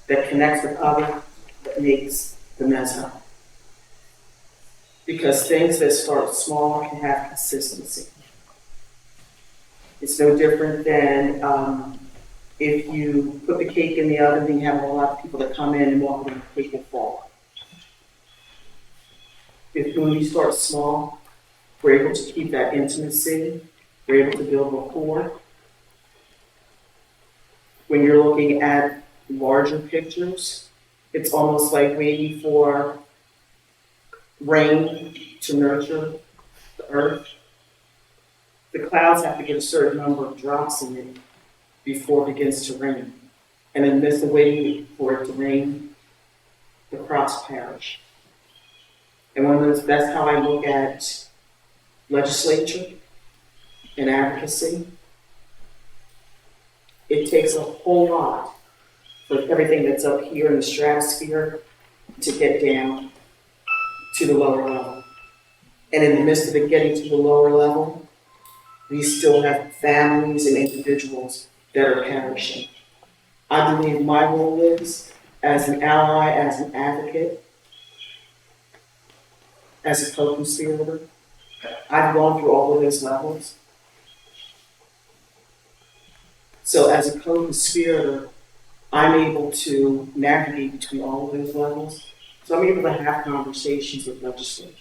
that connects with others, that makes the meso. Because things that start small can have consistency. It's no different than if you put the cake in the oven and you have a lot of people that come in and walk around, the cake will fall. When you start small, we're able to keep that intimacy, we're able to build rapport. When you're looking at larger pictures, it's almost like waiting for rain to nurture the earth. The clouds have to get a certain number of drops in it before it begins to rain. And in the midst of waiting for it to rain, the crops perish. And that's how I look at legislature and advocacy. It takes a whole lot for everything that's up here in the stratosphere to get down to the lower level. And in the midst of it getting to the lower level, we still have families and individuals that are perishing. I believe my role is, as an ally, as an advocate, as a co-conspirator, I've gone through all of those levels. So as a co-conspirator, I'm able to navigate between all of those levels. So I'm able to have conversations with legislators.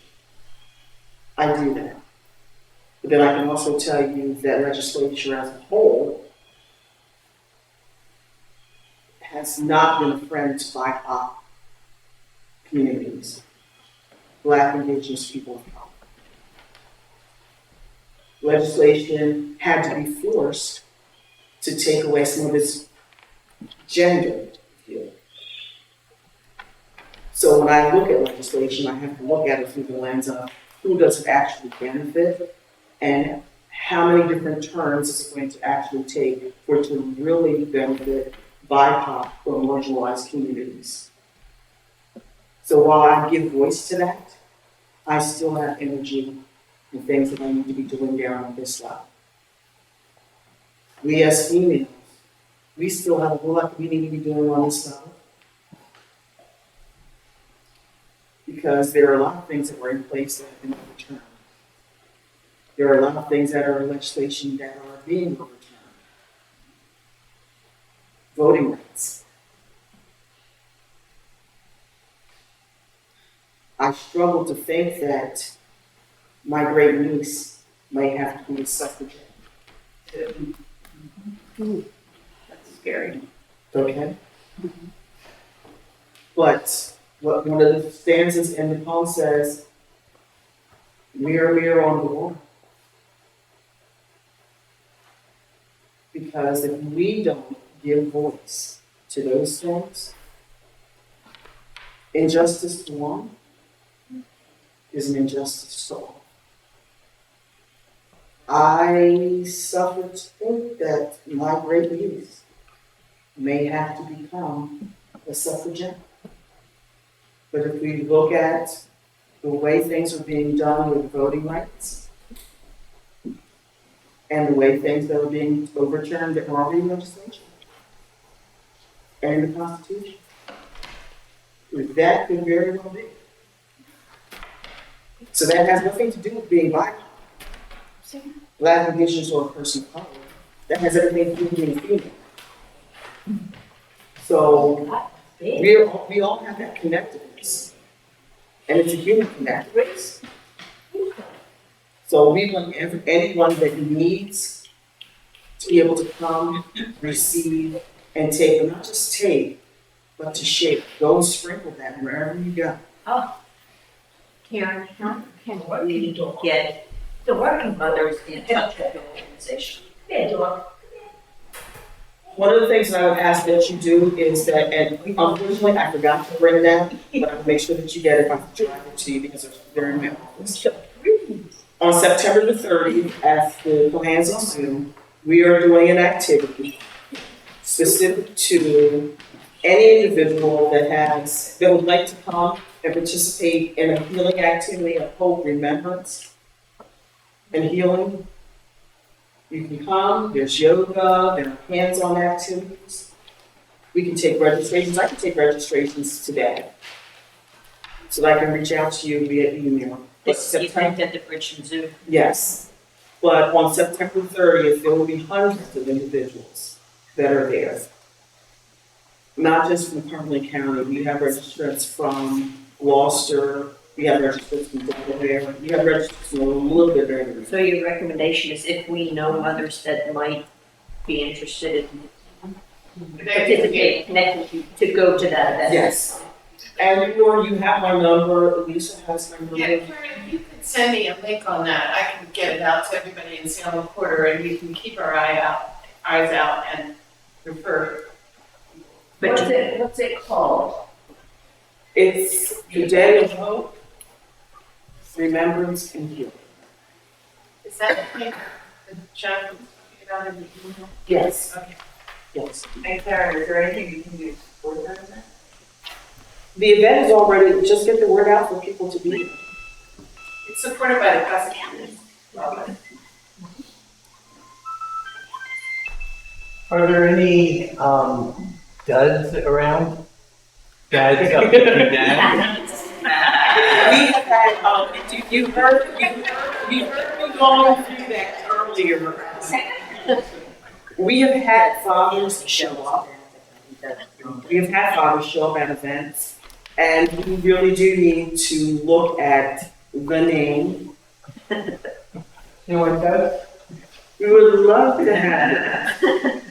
I do that. But then I can also tell you that legislature as a whole has not been a friend to BIPOC communities, Black, Indigenous people of color. Legislation had to be forced to take away some of its gender view. So when I look at legislation, I have to look at it through the lens of who does it actually benefit and how many different turns is it going to actually take for it to really benefit BIPOC or marginalized communities. So while I give voice to that, I still have energy and things that I need to be doing down on this level. We as females, we still have a whole lot we need to be doing on this level. Because there are a lot of things that were in place that have been overturned. There are a lot of things that are in legislation that are being overturned. Voting rights. I struggle to think that my great niece may have to be a suffragette. That's scary. Okay? But one of the stanzas in the poem says, mirror, mirror on the wall. Because if we don't give voice to those things, injustice to one is an injustice to all. I suffer to think that my great niece may have to become a suffragette. But if we look at the way things are being done with voting rights and the way things that are being overturned that are already in legislation and in the Constitution, that could very well be. So that has nothing to do with being Black, Black, Indigenous, or a person of color. That has everything to do with being female. So we all have that connectedness. And it's a human connectedness. So we want anyone that needs to be able to come, receive, and take, and not just take, but to shape. Go and sprinkle that wherever you go. Oh, Karen, how can we get the working mothers in touch with the organization? Yeah, Dora. One of the things that I would ask that you do is that, and unfortunately, I forgot to bring that, but I'll make sure that you get it if I can drive it to you because they're in my office. On September the 30th, at the Cohanza Zoo, we are doing an activity specific to any individual that would like to come and participate in a healing activity of hope, remembrance, and healing. You can come, there's yoga, there are hands-on activities. We can take registrations, I can take registrations today. So that I can reach out to you via email. This event at the Bridgeton Zoo. Yes, but on September 30th, there will be hundreds of individuals that are there. Not just from Cumberland County, we have registrants from Gloucester, we have registrants from Delaware, we have registrants from a little bit everywhere. So your recommendation is if we know mothers that might be interested in participating, connecting to go to that event? Yes. And you have my number, Lisa has my number. Yeah, Karen, if you could send me a link on that, I can get it out to everybody in Salem Quarter, and we can keep our eyes out and refer. What's it called? It's the Day of Hope, Remembrance, and Healing. Is that the link that John was talking about in the email? Yes. Okay. Yes. And Karen, is there anything you can do to support that event? The event is already, just get the word out for people to be here. It's supported by the prosecutor. Are there any duds around? Dads up to dads? We have had, you heard me going through that earlier. We have had fathers show up. We have had fathers show up at events, and we really do need to look at the name. You want duds? We would love to have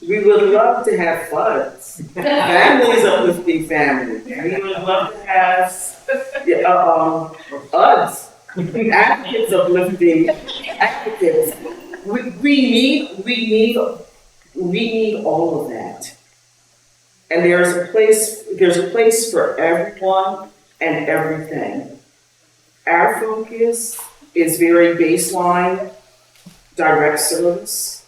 we would love to have floods. Families uplifting families. We would love to have us, advocates uplifting advocates. We need all of that. And there's a place for everyone and everything. Our focus is very baseline, direct service,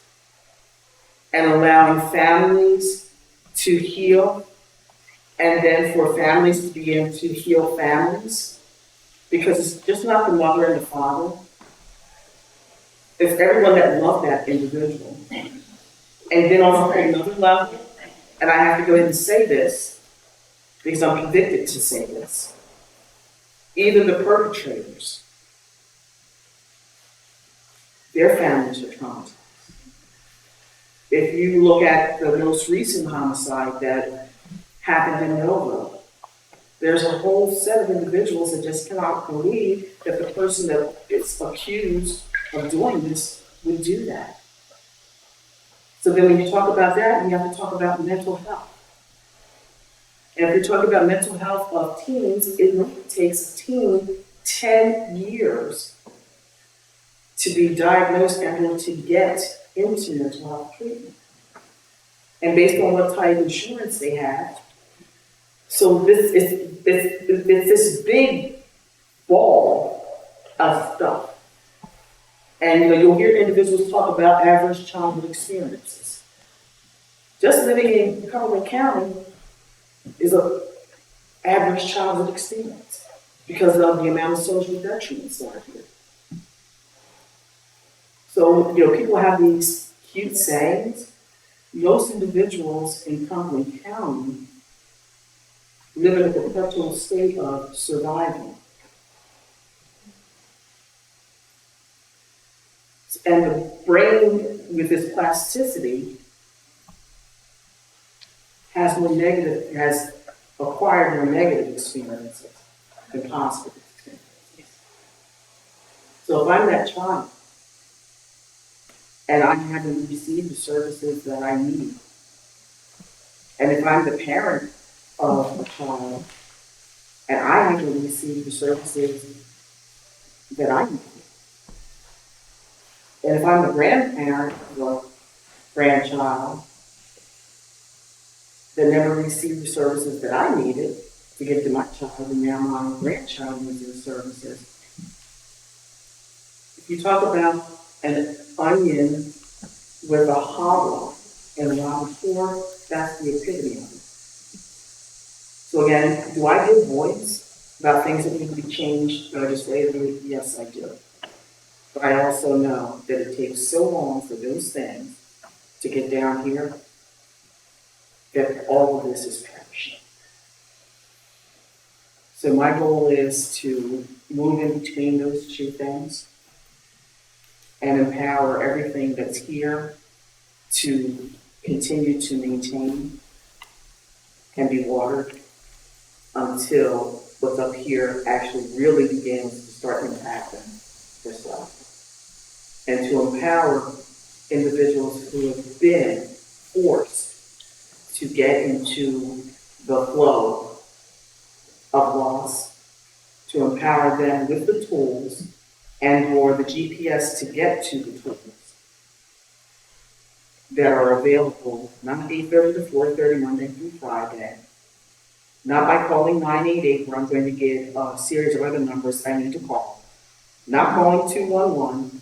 and allowing families to heal, and then for families to be able to heal families, because it's just not the mother and the father. It's everyone that loved that individual. And then on another level, and I have to go ahead and say this, because I'm convicted to say this, even the perpetrators, their families are traumatized. If you look at the most recent homicide that happened in Nova, there's a whole set of individuals that just cannot believe that the person that is accused of doing this would do that. So then when you talk about that, you have to talk about mental health. And if you talk about mental health of teens, it takes a teen 10 years to be diagnosed and to get into mental health treatment. And based on what type of insurance they have, so this is this big ball of stuff. And you'll hear individuals talk about average childhood experiences. Just living in Cumberland County is an average childhood experience because of the amount of social detriments that are here. So, people have these cute sayings. Most individuals in Cumberland County live in a perpetual state of survival. And the brain, with its plasticity, has acquired more negative experiences than positive experiences. So if I'm that child, and I haven't received the services that I need, and if I'm the parent of a child, and I haven't received the services that I need, and if I'm the grandparent of grandchild that never received the services that I needed to give to my child, and now my grandchild needs those services. If you talk about an onion with a hollow and round core, that's the epitome of it. So again, do I give voice about things that need to be changed legislatively? Yes, I do. But I also know that it takes so long for those things to get down here that all of this is perishing. So my goal is to move in between those two things and empower everything that's here to continue to maintain and be watered until what's up here actually really begins to start impacting this life. And to empower individuals who have been forced to get into the flow of loss, to empower them with the tools and or the GPS to get to the tools that are available, not 8:30 to 4:30 Monday through Friday, not by calling 988 where I'm going to get a series of other numbers I need to call, not calling 211,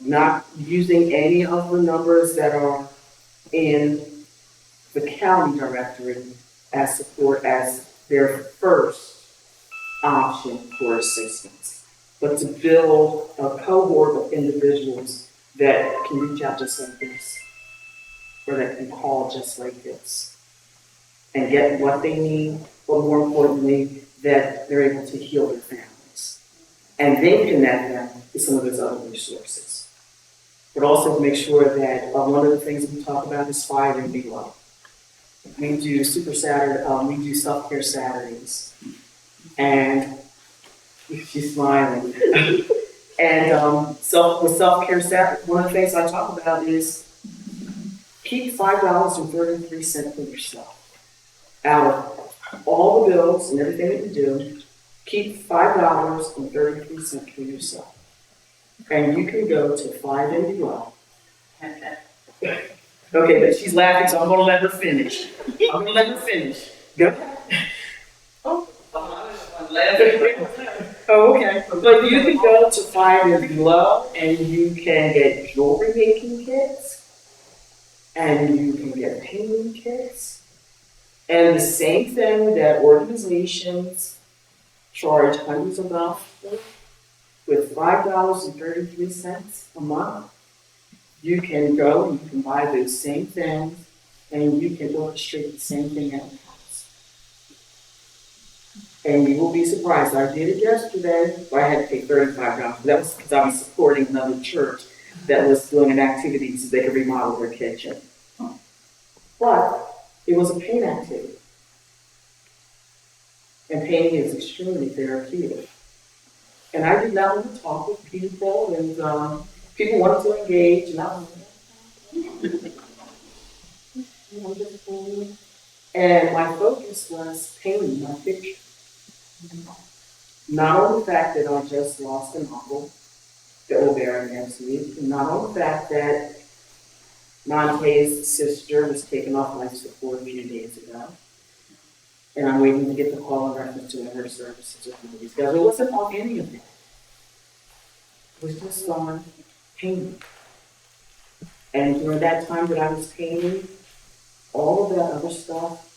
not using any of the numbers that are in the county directory as support as their first option for assistance, but to build a cohort of individuals that can reach out just like this, or that can call just like this, and get what they need, but more importantly, that they're able to heal their families, and then connect them to some of those other resources. But also make sure that one of the things that we talk about is 5 and below. We do Super Saturday, we do self-care Saturdays, and she's smiling. And with self-care Saturday, one of the things I talk about is keep $5.33 for yourself. Out of all the bills and everything that you do, keep $5.33 for yourself. And you can go to 5 and below. Okay, but she's laughing, so I'm going to let her finish. Go ahead. Oh, okay. But you can go to 5 and below, and you can get jewelry making kits, and you can get painting kits, and the same thing that organizations charge hundreds of dollars for, with $5.33 a month. You can go and you can buy those same things, and you can orchestrate the same thing at the house. And you will be surprised. I did it yesterday, but I had to pay $35. That was because I was supporting another church that was doing an activity so they could remodel their kitchen. But it was a paint activity. And painting is extremely therapeutic. And I did not want to talk with people, and people wanted to engage, and I was like, and my focus was painting my picture. Not on the fact that I just lost an uncle that will bear next week, and not on the fact that Monte's sister was taken off life support a few days ago, and I'm waiting to get the call in reference to her services or movies. Because it wasn't on any of that. It was just on painting. And during that time that I was painting, all of that other stuff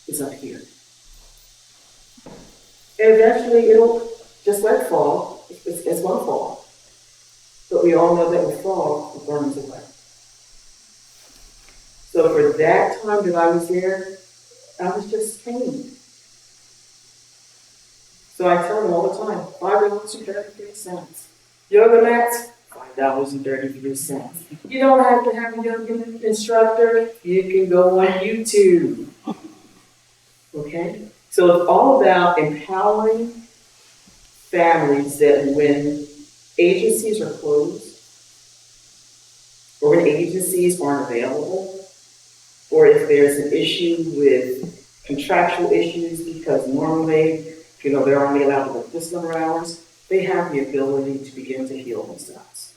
is up here. And eventually it'll just let it fall. It's going to fall. But we all know that when it falls, it burns away. So for that time that I was there, I was just painting. So I tell them all the time, $5.33. Yoga mats, $5.33. You don't have to have a yoga instructor. You can go on YouTube. Okay? So it's all about empowering families that when agencies are closed, or when agencies aren't available, or if there's an issue with contractual issues because normally, they're only allowed to work this number of hours, they have the ability to begin to heal themselves.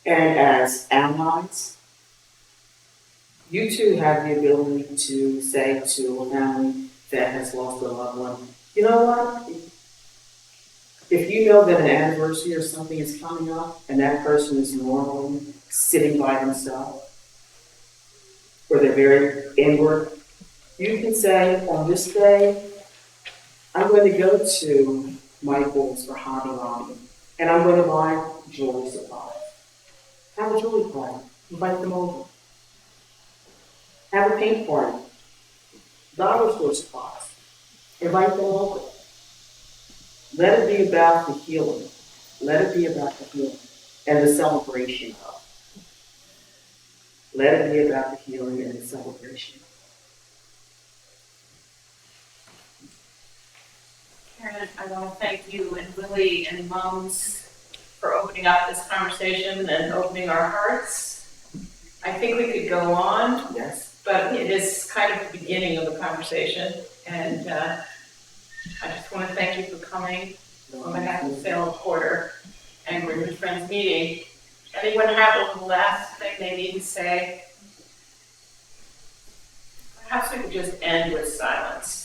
And as allies, you too have the ability to say to a family that has lost a loved one, you know what? If you know that an anniversary or something is coming up and that person is normally sitting by themselves, or they're very inward, you can say, on this day, I'm going to go to Michael's or Hobby Lobby, and I'm going to buy jewelry supplies. Have a jewelry party. Invite them over. Have a paint party. Dollar store supplies. Invite them over. Let it be about the healing. Let it be about the healing and the celebration of. Let it be about the healing and the celebration. Karen, I want to thank you and Lily and MUMS for opening up this conversation and opening our hearts. I think we could go on, Yes. but it is kind of the beginning of the conversation. And I just want to thank you for coming on behalf of Salem Porter and Greenwich Friends Meeting. Anyone have a last thing they need to say? Perhaps we could just end with silence.